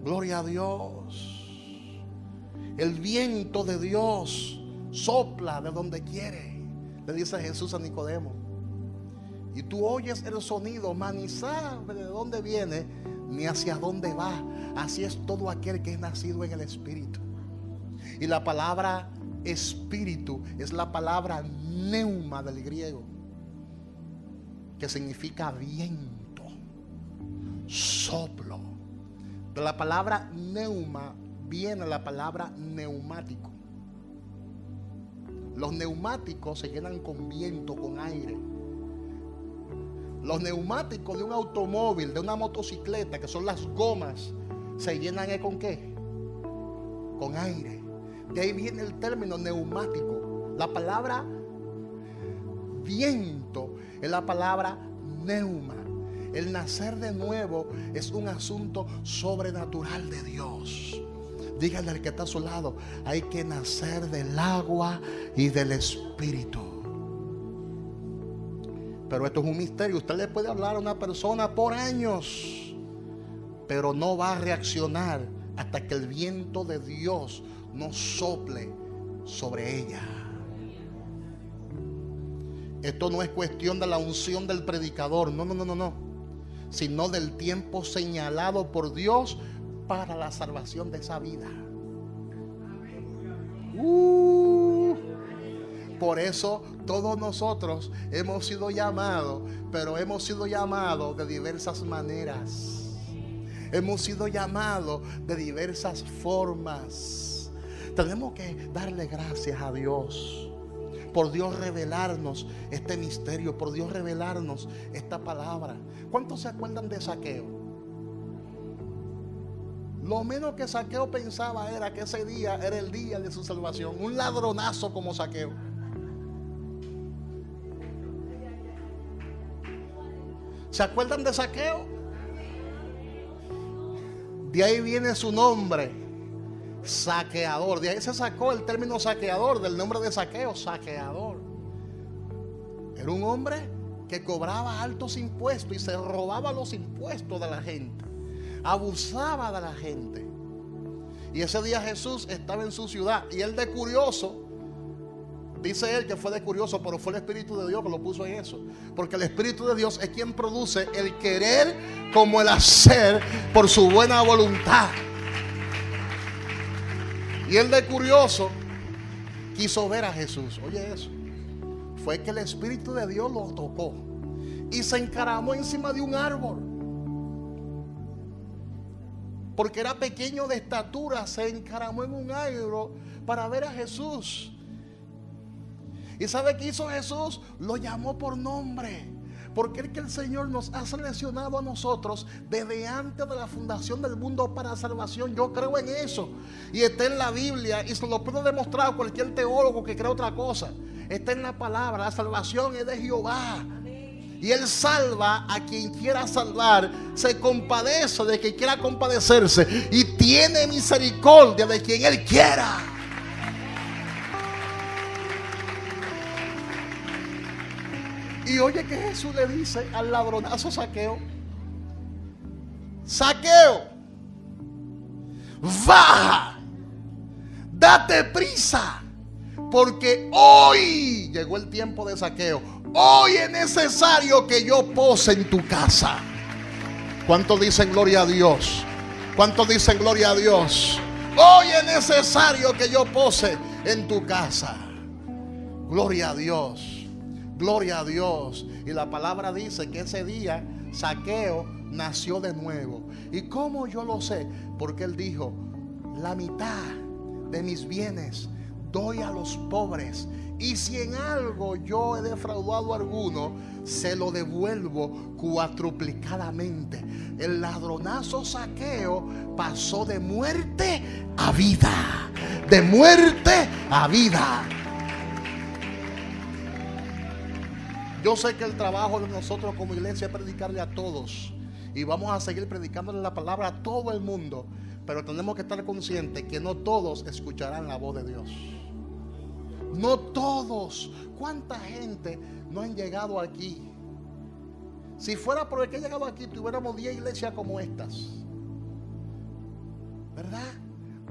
[SPEAKER 1] Gloria a Dios. El viento de Dios sopla de donde quiere, le dice Jesús a Nicodemo. Y tú oyes el sonido, mas ni sabes de dónde viene ni hacia dónde va. Así es todo aquel que es nacido en el Espíritu. Y la palabra espíritu es la palabra neuma del griego, que significa viento, soplo. De la palabra neuma viene la palabra neumático. Los neumáticos se llenan con viento, con aire. Los neumáticos de un automóvil, de una motocicleta, que son las gomas, se llenan ¿con qué? Con aire. De ahí viene el término neumático. La palabra viento es la palabra neuma. El nacer de nuevo es un asunto sobrenatural de Dios. Dígale al que está a su lado, hay que nacer del agua y del Espíritu. Pero esto es un misterio. Usted le puede hablar a una persona por años, pero no va a reaccionar hasta que el viento de Dios no sople sobre ella. Esto no es cuestión de la unción del predicador, no, sino del tiempo señalado por Dios para la salvación de esa vida. Por eso todos nosotros hemos sido llamados, pero hemos sido llamados de diversas maneras. Hemos sido llamados de diversas formas. Tenemos que darle gracias a Dios por Dios revelarnos este misterio, por Dios revelarnos esta palabra. ¿Cuántos se acuerdan de Zaqueo? Lo menos que Zaqueo pensaba era que ese día era el día de su salvación. Un ladronazo como Zaqueo. ¿Se acuerdan de Zaqueo? De ahí viene su nombre. Saqueador. De ahí se sacó el término saqueador, del nombre de Zaqueo, saqueador. Era un hombre que cobraba altos impuestos y se robaba los impuestos de la gente, abusaba de la gente. Y ese día Jesús estaba en su ciudad y él, de curioso, dice él que fue de curioso, pero fue el Espíritu de Dios que lo puso en eso, porque el Espíritu de Dios es quien produce el querer como el hacer por su buena voluntad. Y él, de curioso, quiso ver a Jesús. Oye eso, fue que el Espíritu de Dios lo tocó y se encaramó encima de un árbol. Porque era pequeño de estatura, se encaramó en un árbol para ver a Jesús. ¿Y sabe qué hizo Jesús? Lo llamó por nombre. Porque es que el Señor nos ha seleccionado a nosotros desde antes de la fundación del mundo para salvación. Yo creo en eso. Y está en la Biblia y se lo puedo demostrar a cualquier teólogo que crea otra cosa. Está en la palabra. La salvación es de Jehová. Y Él salva a quien quiera salvar, se compadece de quien quiera compadecerse y tiene misericordia de quien Él quiera. Y oye que Jesús le dice al ladronazo Zaqueo: Zaqueo, baja, date prisa, porque hoy llegó el tiempo de Zaqueo. Hoy es necesario que yo pose en tu casa. ¿Cuántos dicen gloria a Dios? ¿Cuántos dicen gloria a Dios? Hoy es necesario que yo pose en tu casa. Gloria a Dios. Gloria a Dios. Y la palabra dice que ese día Zaqueo nació de nuevo. ¿Y cómo yo lo sé? Porque él dijo: la mitad de mis bienes doy a los pobres, y si en algo yo he defraudado a alguno, se lo devuelvo cuatruplicadamente. El ladronazo Zaqueo pasó de muerte a vida, de muerte a vida. Yo sé que el trabajo de nosotros como iglesia es predicarle a todos, y vamos a seguir predicándole la palabra a todo el mundo, pero tenemos que estar conscientes que no todos escucharán la voz de Dios. No todos. ¿Cuánta gente no han llegado aquí? Si fuera por el que ha llegado aquí, tuviéramos 10 iglesias como estas, ¿verdad?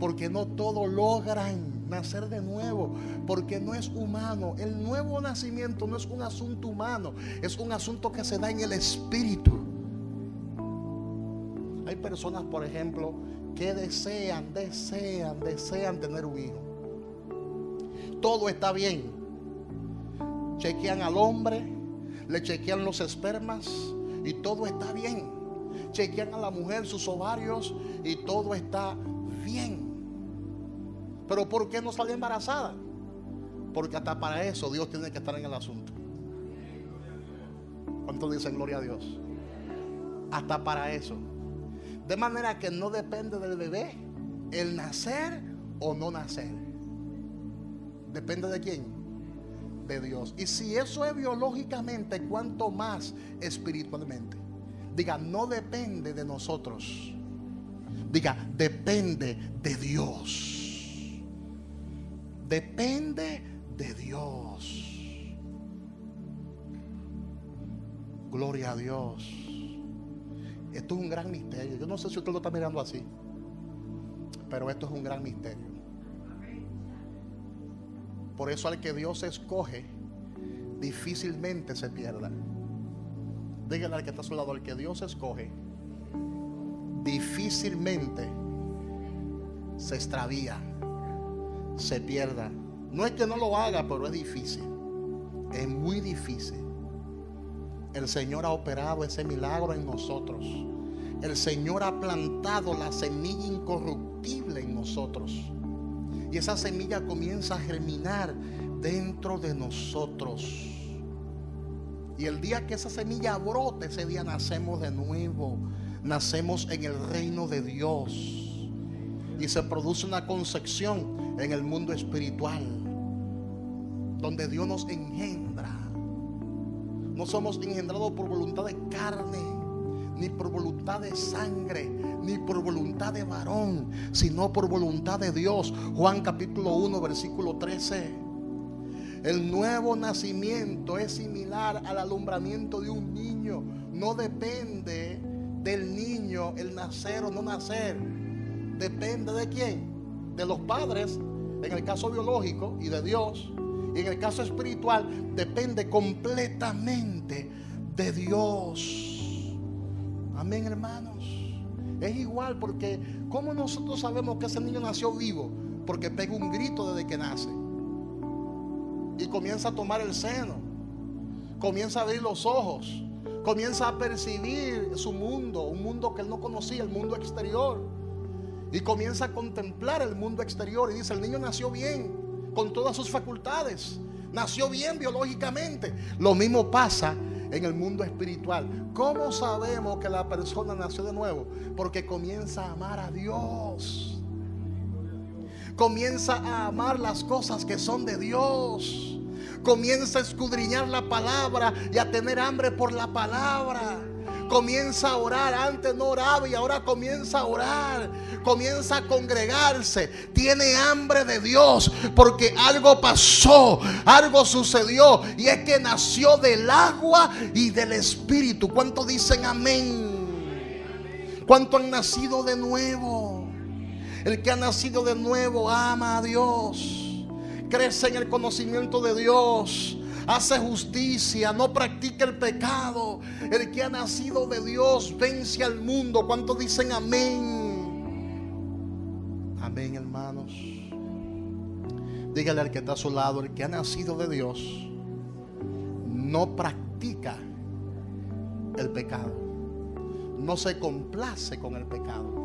[SPEAKER 1] Porque no todos logran nacer de nuevo, porque no es humano. El nuevo nacimiento no es un asunto humano, es un asunto que se da en el espíritu. Hay personas, por ejemplo, que desean tener un hijo. Todo está bien. Chequean al hombre, le chequean los espermas y todo está bien. Chequean a la mujer sus ovarios y todo está bien. Pero ¿por qué no sale embarazada? Porque hasta para eso Dios tiene que estar en el asunto. ¿Cuántos dicen gloria a Dios? Hasta para eso. De manera que no depende del bebé el nacer o no nacer. ¿Depende de quién? De Dios. Y si eso es biológicamente, ¿cuánto más espiritualmente? Diga, no depende de nosotros. Diga, depende de Dios. Depende de Dios. Gloria a Dios. Esto es un gran misterio. Yo no sé si usted lo está mirando así, pero esto es un gran misterio. Por eso al que Dios escoge, difícilmente se pierda. Dígale al que está a su lado: al que Dios escoge, difícilmente se extravía, se pierda. No es que no lo haga, pero es difícil. Es muy difícil. El Señor ha operado ese milagro en nosotros. El Señor ha plantado la semilla incorruptible en nosotros. Y esa semilla comienza a germinar dentro de nosotros. Y el día que esa semilla brote, ese día nacemos de nuevo. Nacemos en el reino de Dios. Y se produce una concepción en el mundo espiritual, donde Dios nos engendra. No somos engendrados por voluntad de carne, ni por voluntad de sangre, ni por voluntad de varón, sino por voluntad de Dios. Juan capítulo 1 versículo 13. El nuevo nacimiento es similar al alumbramiento de un niño. No depende del niño el nacer o no nacer. Depende de quién, de los padres, en el caso biológico, y de Dios. Y en el caso espiritual depende completamente de Dios. Amén, hermanos. Es igual, porque ¿cómo nosotros sabemos que ese niño nació vivo? Porque pega un grito desde que nace y comienza a tomar el seno, comienza a abrir los ojos, comienza a percibir su mundo, un mundo que él no conocía, el mundo exterior, y comienza a contemplar el mundo exterior. Y dice: el niño nació bien, con todas sus facultades, nació bien biológicamente. Lo mismo pasa en el mundo espiritual. ¿Cómo sabemos que la persona nació de nuevo? Porque comienza a amar a Dios, comienza a amar las cosas que son de Dios, comienza a escudriñar la palabra y a tener hambre por la palabra. Comienza a orar. Antes no oraba y ahora comienza a orar. Comienza a congregarse. Tiene hambre de Dios porque algo pasó, algo sucedió, y es que nació del agua y del Espíritu. ¿Cuántos dicen amén? ¿Cuántos han nacido de nuevo? El que ha nacido de nuevo ama a Dios, crece en el conocimiento de Dios, hace justicia, no practica el pecado. El que ha nacido de Dios vence al mundo. ¿Cuántos dicen amén? Amén, hermanos. Dígale al que está a su lado: el que ha nacido de Dios no practica el pecado, no se complace con el pecado.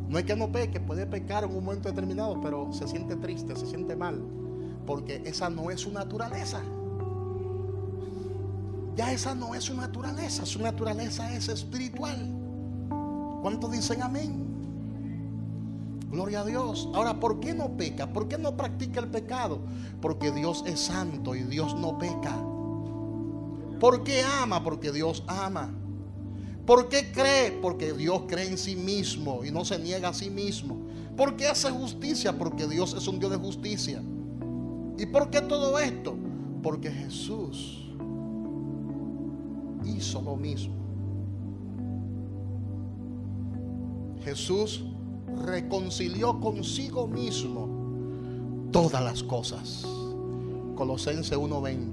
[SPEAKER 1] No es que no peque, puede pecar en un momento determinado, pero se siente triste, se siente mal, porque esa no es su naturaleza. Ya esa no es su naturaleza. Su naturaleza es espiritual. ¿Cuántos dicen amén? Gloria a Dios. Ahora, ¿por qué no peca? ¿Por qué no practica el pecado? Porque Dios es santo y Dios no peca. ¿Por qué ama? Porque Dios ama. ¿Por qué cree? Porque Dios cree en sí mismo y no se niega a sí mismo. ¿Por qué hace justicia? Porque Dios es un Dios de justicia. ¿Y por qué todo esto? Porque Jesús hizo lo mismo. Jesús reconcilió consigo mismo todas las cosas. Colosenses 1:20.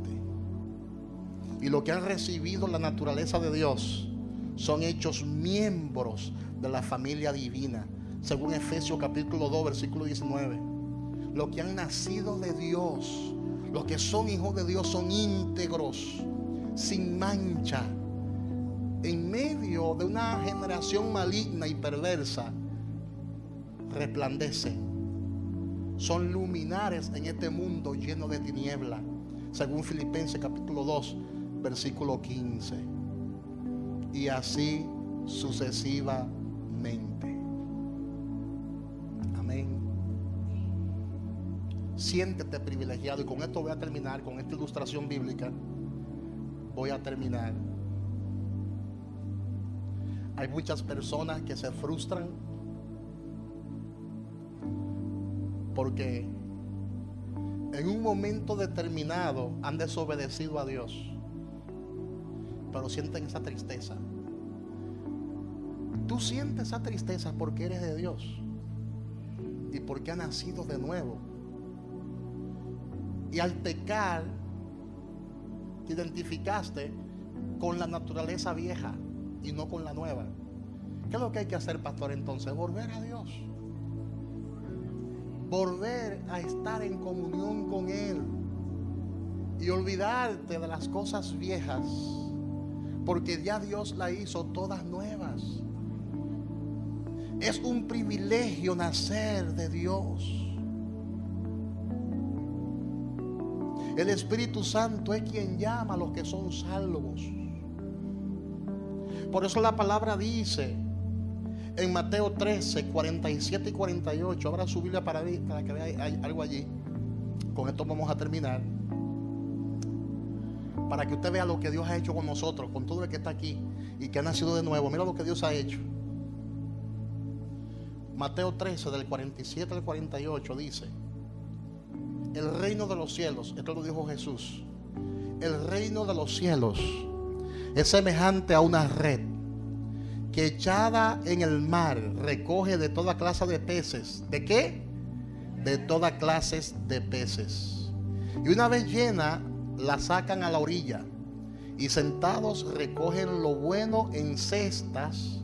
[SPEAKER 1] Y lo que han recibido la naturaleza de Dios son hechos miembros de la familia divina, según Efesios capítulo 2 versículo 19. Los que han nacido de Dios, los que son hijos de Dios, son íntegros, sin mancha. En medio de una generación maligna y perversa, resplandecen. Son luminares en este mundo lleno de tiniebla, según Filipenses capítulo 2 versículo 15. Y así sucesivamente. Amén. Siéntete privilegiado. Y con esto voy a terminar, con esta ilustración bíblica voy a terminar. Hay muchas personas que se frustran porque en un momento determinado han desobedecido a Dios, pero sienten esa tristeza. Tú sientes esa tristeza porque eres de Dios y porque has nacido de nuevo. Y al pecar, te identificaste con la naturaleza vieja y no con la nueva. ¿Qué es lo que hay que hacer, pastor? Entonces, volver a Dios, volver a estar en comunión con Él y olvidarte de las cosas viejas, porque ya Dios la hizo todas nuevas. Es un privilegio nacer de Dios. El Espíritu Santo es quien llama a los que son salvos. Por eso la palabra dice en Mateo 13, 47 y 48. Abra su Biblia para que vea algo allí. Con esto vamos a terminar. para que usted vea lo que Dios ha hecho con nosotros, con todo el que está aquí y que ha nacido de nuevo. Mira lo que Dios ha hecho. Mateo 13, del 47 al 48 dice: el reino de los cielos, esto lo dijo Jesús, el reino de los cielos es semejante a una red que echada en el mar recoge de toda clase de peces. ¿De qué? De toda clase de peces. Y una vez llena, la sacan a la orilla y sentados recogen lo bueno en cestas.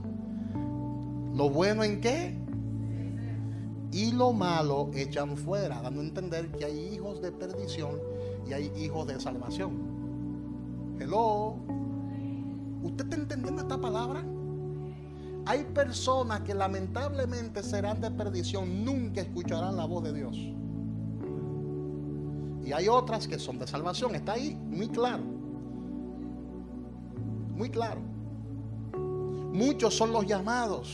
[SPEAKER 1] ¿Lo bueno en qué? Y lo malo echan fuera, dando a entender que hay hijos de perdición y hay hijos de salvación. Hello. ¿Usted está entendiendo esta palabra? Hay personas que lamentablemente serán de perdición, nunca escucharán la voz de Dios. Y hay otras que son de salvación. Está ahí muy claro. Muy claro. Muchos son los llamados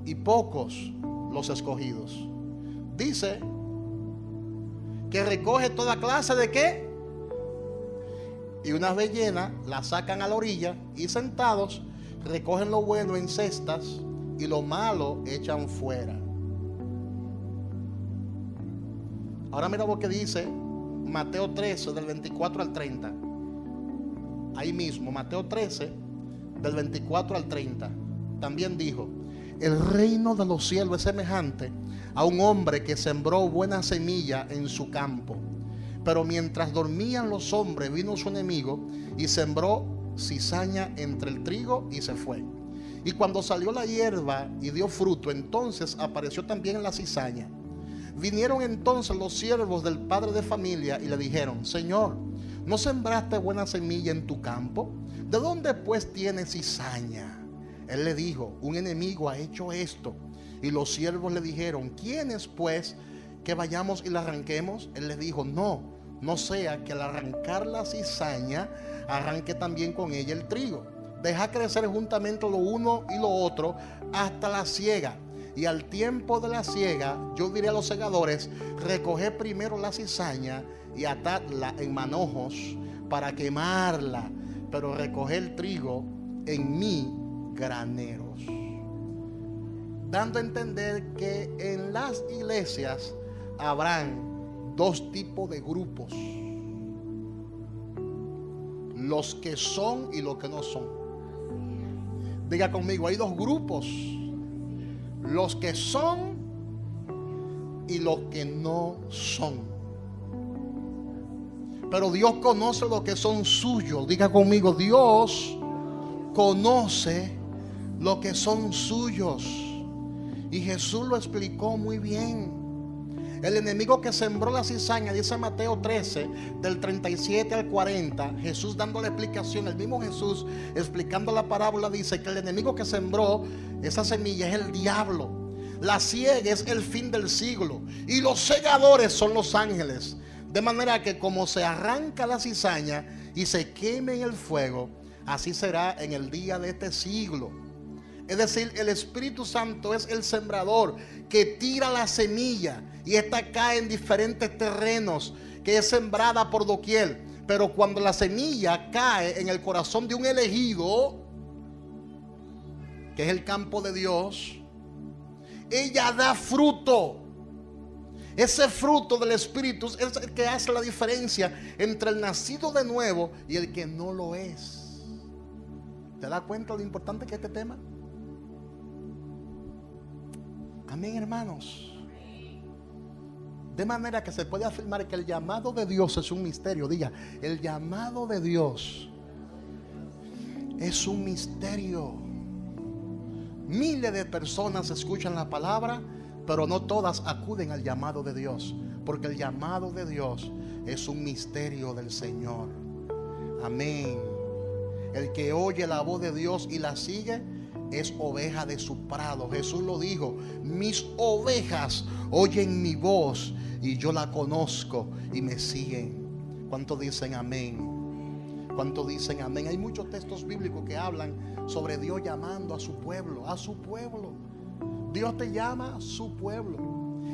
[SPEAKER 1] y pocos los escogidos. Dice que recoge toda clase de ¿qué? Y una vez llena, la sacan a la orilla y sentados recogen lo bueno en cestas y lo malo echan fuera. Ahora mira lo que dice Mateo 13, del 24 al 30. Ahí mismo, Mateo 13, del 24 al 30. También dijo: el reino de los cielos es semejante a un hombre que sembró buena semilla en su campo. Pero mientras dormían los hombres, vino su enemigo y sembró cizaña entre el trigo y se fue. Y cuando salió la hierba y dio fruto, entonces apareció también la cizaña. Vinieron entonces los siervos del padre de familia y le dijeron: Señor, ¿no sembraste buena semilla en tu campo? ¿De dónde pues tienes cizaña? Él le dijo: un enemigo ha hecho esto. Y los siervos le dijeron: ¿quién es pues que vayamos y la arranquemos? Él les dijo: no sea que al arrancar la cizaña arranque también con ella el trigo. Deja crecer juntamente lo uno y lo otro hasta la siega. Y al tiempo de la siega, yo diré a los segadores: recoged primero la cizaña y atadla en manojos para quemarla, pero recoged el trigo en mi graneros. Dando a entender que en las iglesias habrán dos tipos de grupos: los que son y los que no son. Diga conmigo: hay dos grupos: los que son y los que no son. Pero Dios conoce los que son suyos. Diga conmigo: Dios conoce los que son suyos. Y Jesús lo explicó muy bien. El enemigo que sembró la cizaña, dice Mateo 13, del 37 al 40, Jesús dando la explicación, el mismo Jesús explicando la parábola, dice que el enemigo que sembró esa semilla es el diablo. La siega es el fin del siglo y los segadores son los ángeles. De manera que como se arranca la cizaña y se queme en el fuego, así será en el día de este siglo. Es decir, el Espíritu Santo es el sembrador que tira la semilla y esta cae en diferentes terrenos, que es sembrada por doquier. Pero cuando la semilla cae en el corazón de un elegido, que es el campo de Dios, ella da fruto. Ese fruto del Espíritu es el que hace la diferencia entre el nacido de nuevo y el que no lo es. ¿Te das cuenta de lo importante que es este tema? Amén, hermanos. De manera que se puede afirmar que el llamado de Dios es un misterio. Diga: el llamado de Dios es un misterio. Miles de personas escuchan la palabra, pero no todas acuden al llamado de Dios, porque el llamado de Dios es un misterio del Señor. Amén. El que oye la voz de Dios y la sigue es oveja de su prado. Jesús lo dijo: mis ovejas oyen mi voz y yo la conozco y me siguen. ¿Cuántos dicen amén? ¿Cuántos dicen amén? Hay muchos textos bíblicos que hablan sobre Dios llamando a su pueblo, a su pueblo. Dios te llama a su pueblo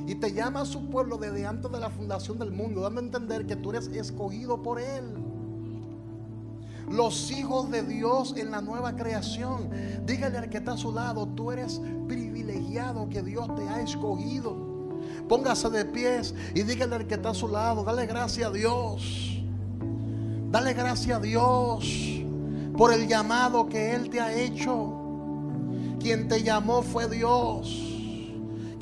[SPEAKER 1] y te llama a su pueblo desde antes de la fundación del mundo, dando a entender que tú eres escogido por Él. Los hijos de Dios en la nueva creación. Dígale al que está a su lado: tú eres privilegiado, que Dios te ha escogido. Póngase de pies y dígale al que está a su lado: dale gracias a Dios. Dale gracias a Dios por el llamado que Él te ha hecho. Quien te llamó fue Dios.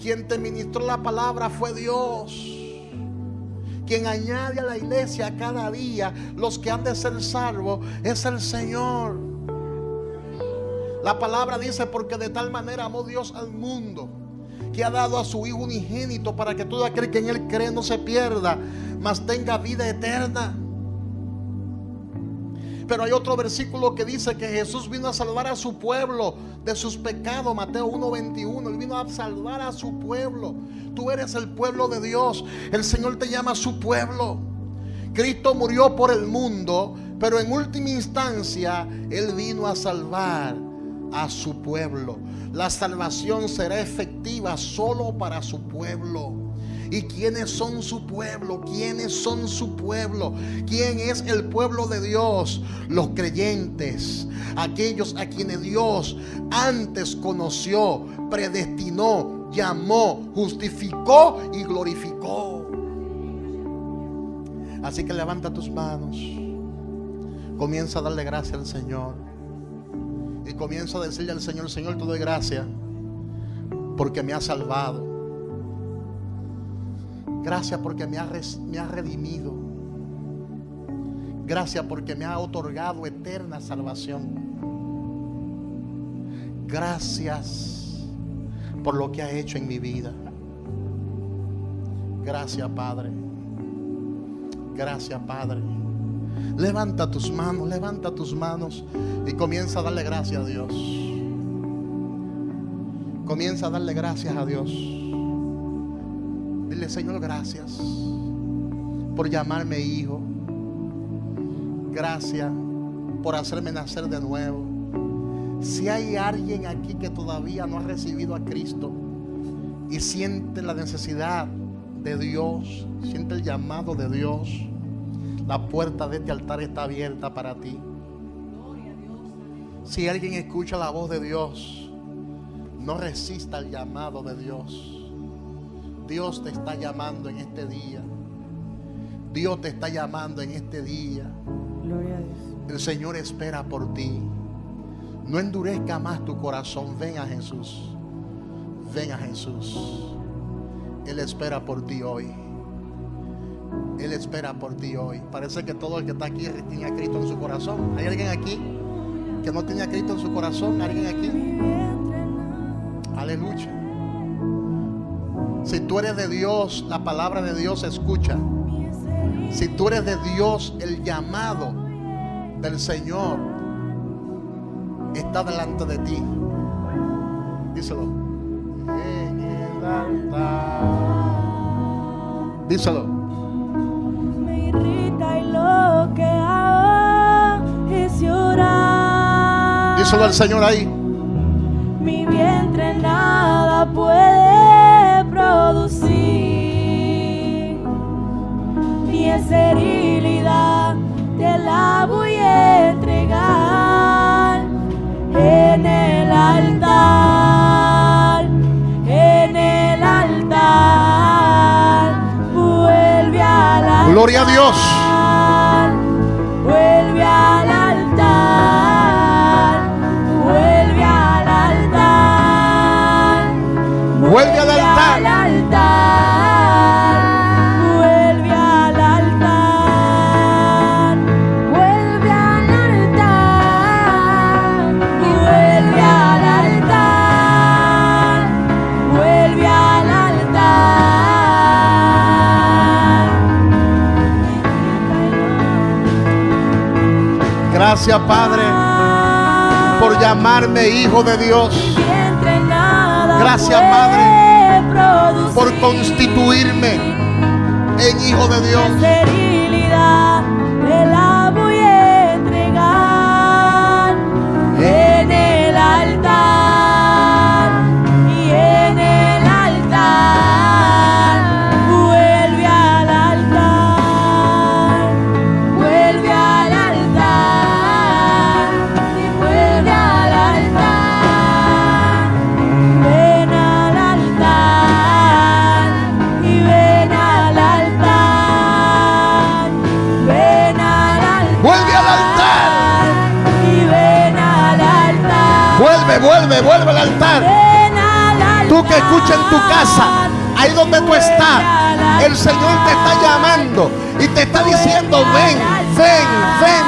[SPEAKER 1] Quien te ministró la palabra fue Dios. Quien añade a la iglesia cada día los que han de ser salvos es el Señor. La palabra dice: porque de tal manera amó Dios al mundo, que ha dado a su Hijo unigénito, para que todo aquel que en Él cree no se pierda, mas tenga vida eterna. Pero hay otro versículo que dice que Jesús vino a salvar a su pueblo de sus pecados. Mateo 1:21. Él vino a salvar a su pueblo. Tú eres el pueblo de Dios. El Señor te llama a su pueblo. Cristo murió por el mundo, pero en última instancia Él vino a salvar a su pueblo. La salvación será efectiva solo para su pueblo. ¿Y quiénes son su pueblo? ¿Quiénes son su pueblo? ¿Quién es el pueblo de Dios? Los creyentes, aquellos a quienes Dios antes conoció, predestinó, llamó, justificó y glorificó. Así que levanta tus manos, comienza a darle gracias al Señor y comienza a decirle al Señor: Señor, te doy gracias porque me has salvado. Gracias porque me ha redimido. Gracias porque me ha otorgado eterna salvación. Gracias por lo que ha hecho en mi vida. Gracias, Padre. Gracias, Padre. Levanta tus manos y comienza a darle gracias a Dios. Comienza a darle gracias a Dios. Dile: Señor, gracias por llamarme hijo. Gracias por hacerme nacer de nuevo. Si hay alguien aquí que todavía no ha recibido a Cristo y siente la necesidad de Dios, siente el llamado de Dios, la puerta de este altar está abierta para ti. Si alguien escucha la voz de Dios, no resista el llamado de Dios. Dios te está llamando en este día. Dios te está llamando en este día.
[SPEAKER 2] Gloria a Dios.
[SPEAKER 1] El Señor espera por ti. No endurezca más tu corazón. Ven a Jesús. Ven a Jesús. Él espera por ti hoy. Él espera por ti hoy. Parece que todo el que está aquí tiene a Cristo en su corazón. ¿Hay alguien aquí que no tiene a Cristo en su corazón? ¿Alguien aquí? Aleluya. Si tú eres de Dios, la palabra de Dios se escucha. Si tú eres de Dios, el llamado del Señor está delante de ti. Díselo. En el altar. Díselo.
[SPEAKER 2] Me irrita y lo que hago es llorar.
[SPEAKER 1] Díselo al Señor ahí.
[SPEAKER 2] Mi vientre nada puede producir, mi esterilidad te la voy a entregar en el altar, en el altar. Vuelve al altar.
[SPEAKER 1] Gloria a Dios.
[SPEAKER 2] Vuelve al altar. Vuelve al altar.
[SPEAKER 1] Vuelve al altar.
[SPEAKER 2] Vuelve al altar. Vuelve al altar. Vuelve al altar. Vuelve al altar.
[SPEAKER 1] Gracias, Padre, por llamarme hijo de Dios. Gracias, Madre, por constituirme en hijo de Dios.
[SPEAKER 2] Esterilidad te la voy a entregar en el altar y en el altar. Vuelve al altar, vuelve al altar.
[SPEAKER 1] Vuelve al altar.
[SPEAKER 2] Ven al altar.
[SPEAKER 1] Tú que escuchas en tu casa, ahí donde tú estás, el Señor te está llamando y te está diciendo: ven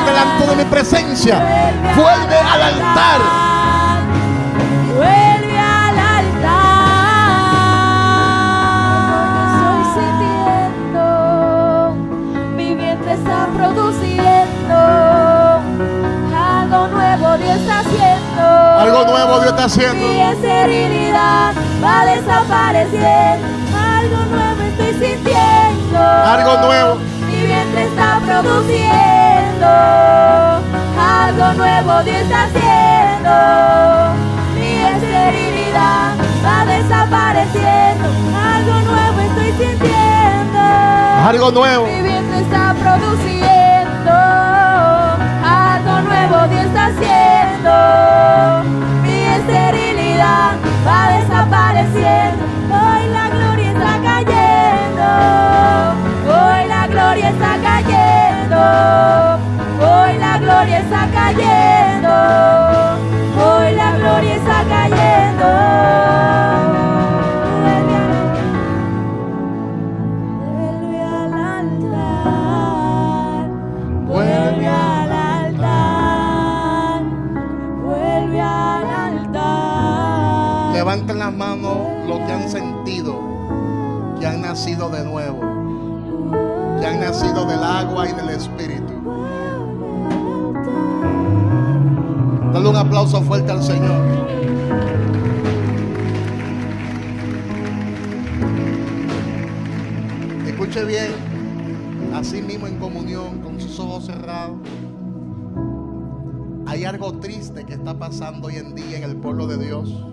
[SPEAKER 1] delante de mi presencia. Vuelve al altar.
[SPEAKER 2] Vuelve al altar. Estoy sintiendo, mi vientre está produciendo. Algo nuevo Dios está haciendo.
[SPEAKER 1] Algo nuevo Dios está haciendo.
[SPEAKER 2] Mi esterilidad va desapareciendo. Algo nuevo estoy sintiendo.
[SPEAKER 1] Algo nuevo.
[SPEAKER 2] Mi vientre está produciendo. Algo nuevo Dios está haciendo. Mi esterilidad va desapareciendo. Algo nuevo estoy sintiendo.
[SPEAKER 1] Algo nuevo.
[SPEAKER 2] Mi vientre está produciendo. Algo nuevo Dios está haciendo. Mi esterilidad va desapareciendo. Hoy la gloria está cayendo. Hoy la gloria está cayendo. Hoy la gloria está cayendo. Hoy la gloria está cayendo. Vuelve al altar. Vuelve al altar. Vuelve al altar.
[SPEAKER 1] Levanten las manos los que han sentido que han nacido de nuevo, que han nacido del agua y del Espíritu. Dale un aplauso fuerte al Señor. Escuche bien, así mismo en comunión, con sus ojos cerrados. Hay algo triste que está pasando hoy en día en el pueblo de Dios.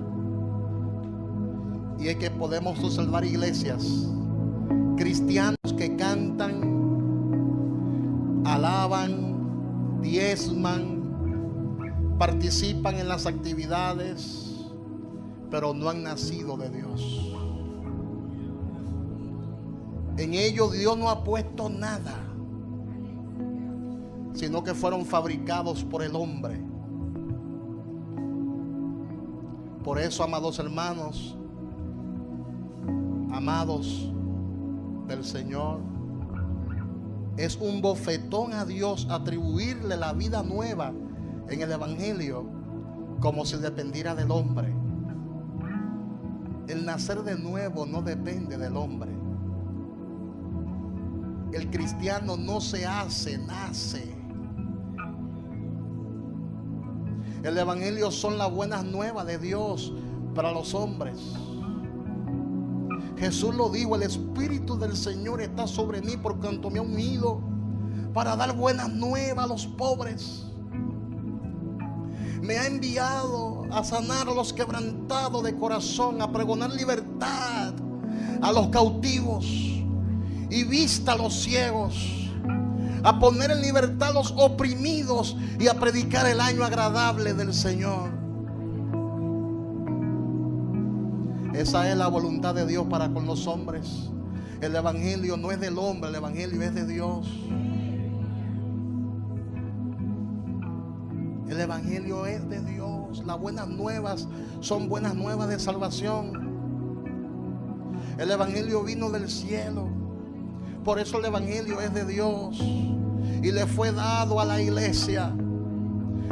[SPEAKER 1] Y es que podemos observar iglesias, cristianos que cantan, alaban, diezman, participan en las actividades, pero no han nacido de Dios. En ellos Dios no ha puesto nada, sino que fueron fabricados por el hombre. Por eso, amados hermanos, amados del Señor, es un bofetón a Dios atribuirle la vida nueva en el Evangelio como si dependiera del hombre. El nacer de nuevo no depende del hombre. El cristiano no se hace, nace. El Evangelio son las buenas nuevas de Dios para los hombres. Jesús lo dijo: el Espíritu del Señor está sobre mí por cuanto me ha unido para dar buenas nuevas a los pobres. Me ha enviado a sanar a los quebrantados de corazón, a pregonar libertad a los cautivos y vista a los ciegos, a poner en libertad a los oprimidos y a predicar el año agradable del Señor. Esa es la voluntad de Dios para con los hombres. El Evangelio no es del hombre, el Evangelio es de Dios. El Evangelio es de Dios. Las buenas nuevas son buenas nuevas de salvación. El Evangelio vino del cielo. Por eso el Evangelio es de Dios y le fue dado a la iglesia.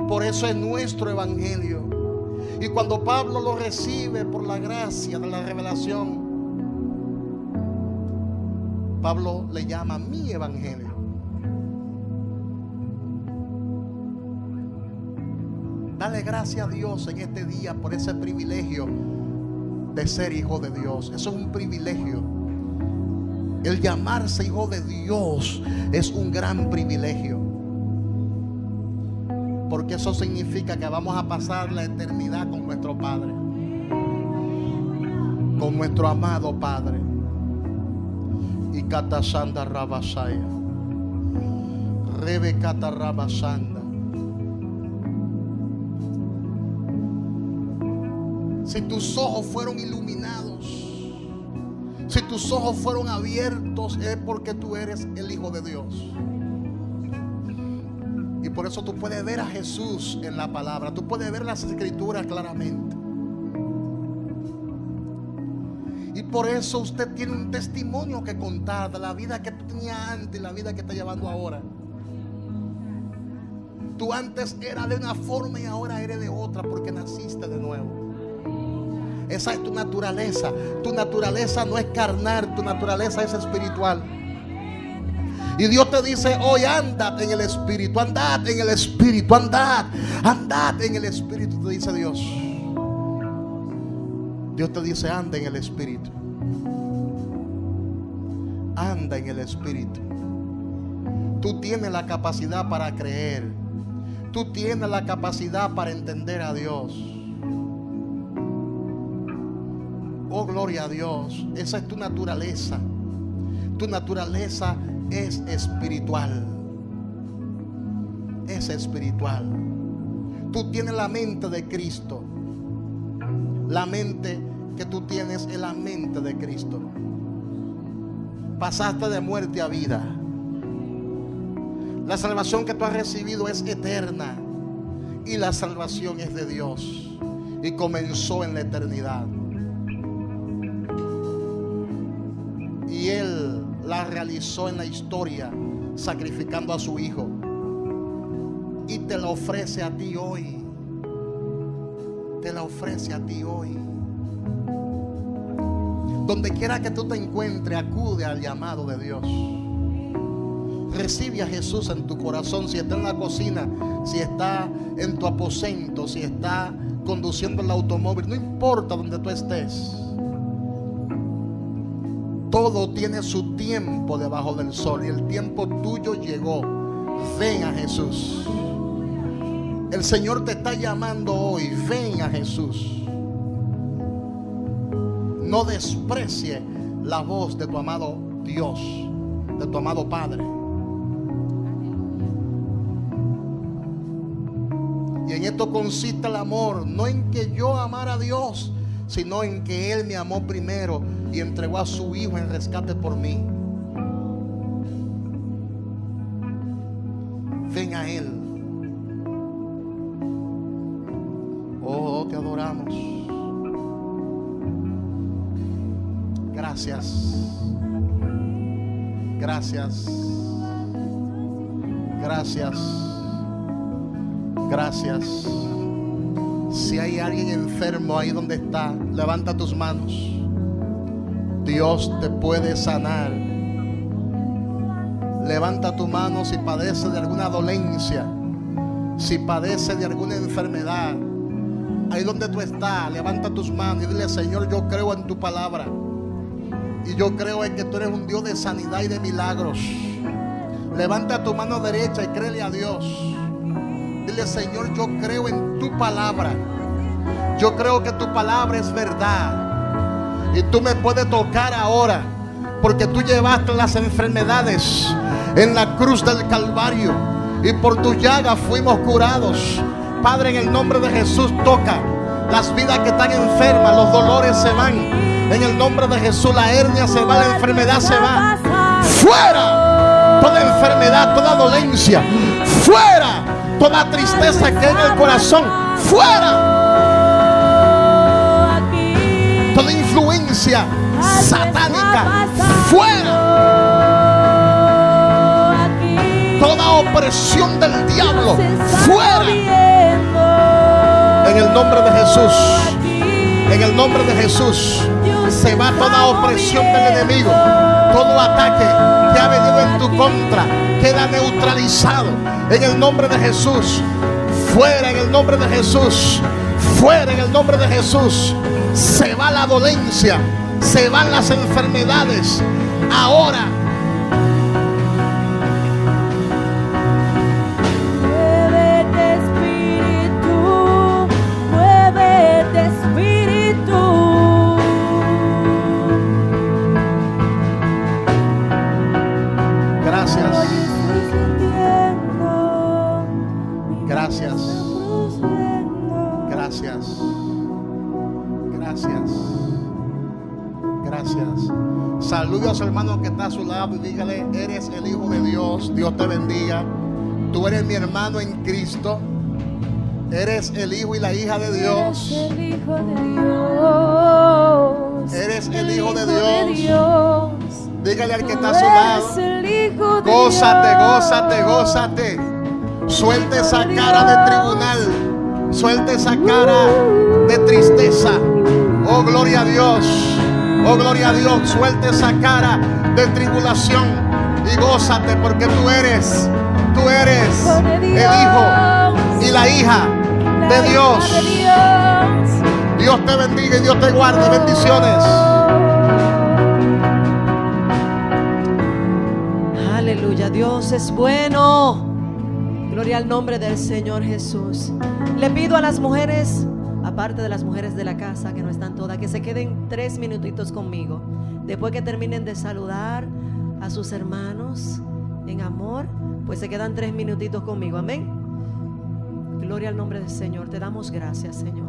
[SPEAKER 1] Por eso es nuestro Evangelio. Y cuando Pablo lo recibe por la gracia de la revelación, Pablo le llama mi Evangelio. Dale gracias a Dios en este día por ese privilegio de ser hijo de Dios. Eso es un privilegio. El llamarse hijo de Dios es un gran privilegio, porque eso significa que vamos a pasar la eternidad con nuestro Padre, con nuestro amado Padre. Y Katasanda Rabasaya, Rebe Kata Rabasanda. Si tus ojos fueron iluminados, si tus ojos fueron abiertos, es porque tú eres el Hijo de Dios. Y por eso tú puedes ver a Jesús en la palabra. Tú puedes ver las escrituras claramente. Y por eso usted tiene un testimonio que contar de la vida que tú tenías antes y la vida que está llevando ahora. Tú antes eras de una forma y ahora eres de otra porque naciste de nuevo. Esa es tu naturaleza. Tu naturaleza no es carnal, tu naturaleza es espiritual. Y Dios te dice hoy: andad en el Espíritu, andad en el Espíritu, andad en el Espíritu, te dice Dios. Dios te dice: anda en el Espíritu. Anda en el Espíritu. Tú tienes la capacidad para creer. Tú tienes la capacidad para entender a Dios. Oh, gloria a Dios. Esa es tu naturaleza. Tu naturaleza es espiritual. Es espiritual. Tú tienes la mente de Cristo. La mente que tú tienes es la mente de Cristo. Pasaste de muerte a vida. La salvación que tú has recibido es eterna. Y la salvación es de Dios. Y comenzó en la eternidad. Y Él la realizó en la historia, sacrificando a su Hijo. Y te la ofrece a ti hoy. Te la ofrece a ti hoy. Donde quiera que tú te encuentres, acude al llamado de Dios. Recibe a Jesús en tu corazón. Si está en la cocina, si está en tu aposento, si está conduciendo el automóvil, no importa donde tú estés. Todo tiene su tiempo debajo del sol y el tiempo tuyo llegó. Ven a Jesús. El Señor te está llamando hoy. Ven a Jesús. No desprecie la voz de tu amado Dios, de tu amado Padre. Y en esto consiste el amor, no en que yo amara a Dios, sino en que Él me amó primero y entregó a su Hijo en rescate por mí. Ven a Él. Oh, te adoramos. Gracias. Gracias. Gracias. Gracias. Si hay alguien enfermo ahí donde está, levanta tus manos. Dios te puede sanar. Levanta tu mano si padece de alguna dolencia, si padece de alguna enfermedad. Ahí donde tú estás, levanta tus manos y dile: Señor, yo creo en tu palabra. Y yo creo en que tú eres un Dios de sanidad y de milagros. Levanta tu mano derecha y créele a Dios. Dile: Señor, yo creo en tu palabra. Yo creo que tu palabra es verdad. Y tú me puedes tocar ahora, porque tú llevaste las enfermedades en la cruz del Calvario. Y por tu llaga fuimos curados. Padre, en el nombre de Jesús, toca las vidas que están enfermas. Los dolores se van. En el nombre de Jesús, la hernia se va, la enfermedad se va. Fuera toda enfermedad, toda dolencia. Fuera toda tristeza que hay en el corazón. Fuera toda influencia satánica. Fuera toda opresión del diablo. Fuera en el nombre de Jesús. En el nombre de Jesús se va toda opresión del enemigo. Todo ataque que ha venido en tu contra queda neutralizado en el nombre de Jesús. Fuera en el nombre de Jesús. Fuera en el nombre de Jesús. Se va la dolencia, se van las enfermedades. Ahora salude a su hermano que está a su lado y dígale: eres el Hijo de Dios. Dios te bendiga. Tú eres mi hermano en Cristo. Eres el hijo y la hija de
[SPEAKER 2] Eres
[SPEAKER 1] Dios.
[SPEAKER 2] el Hijo de Dios.
[SPEAKER 1] Eres el Hijo de
[SPEAKER 2] Dios.
[SPEAKER 1] Dígale al que está a
[SPEAKER 2] Tú
[SPEAKER 1] su lado.
[SPEAKER 2] eres el Hijo de
[SPEAKER 1] Gózate,
[SPEAKER 2] Dios.
[SPEAKER 1] gózate, gózate. Suelte esa cara de tribunal. Suelte esa cara de tristeza. Oh, gloria a Dios. Oh, gloria a Dios. Suelte esa cara de tribulación y gózate porque tú eres el hijo y la hija de Dios. Dios te bendiga y Dios te guarde. Bendiciones.
[SPEAKER 3] Aleluya, Dios es bueno. Gloria al nombre del Señor Jesús. Le pido a las mujeres, aparte de las mujeres de la casa que no están todas, que se queden 3 minutitos conmigo. Después que terminen de saludar a sus hermanos en amor, pues se quedan 3 minutitos conmigo. Amén. Gloria al nombre del Señor. Te damos gracias, Señor.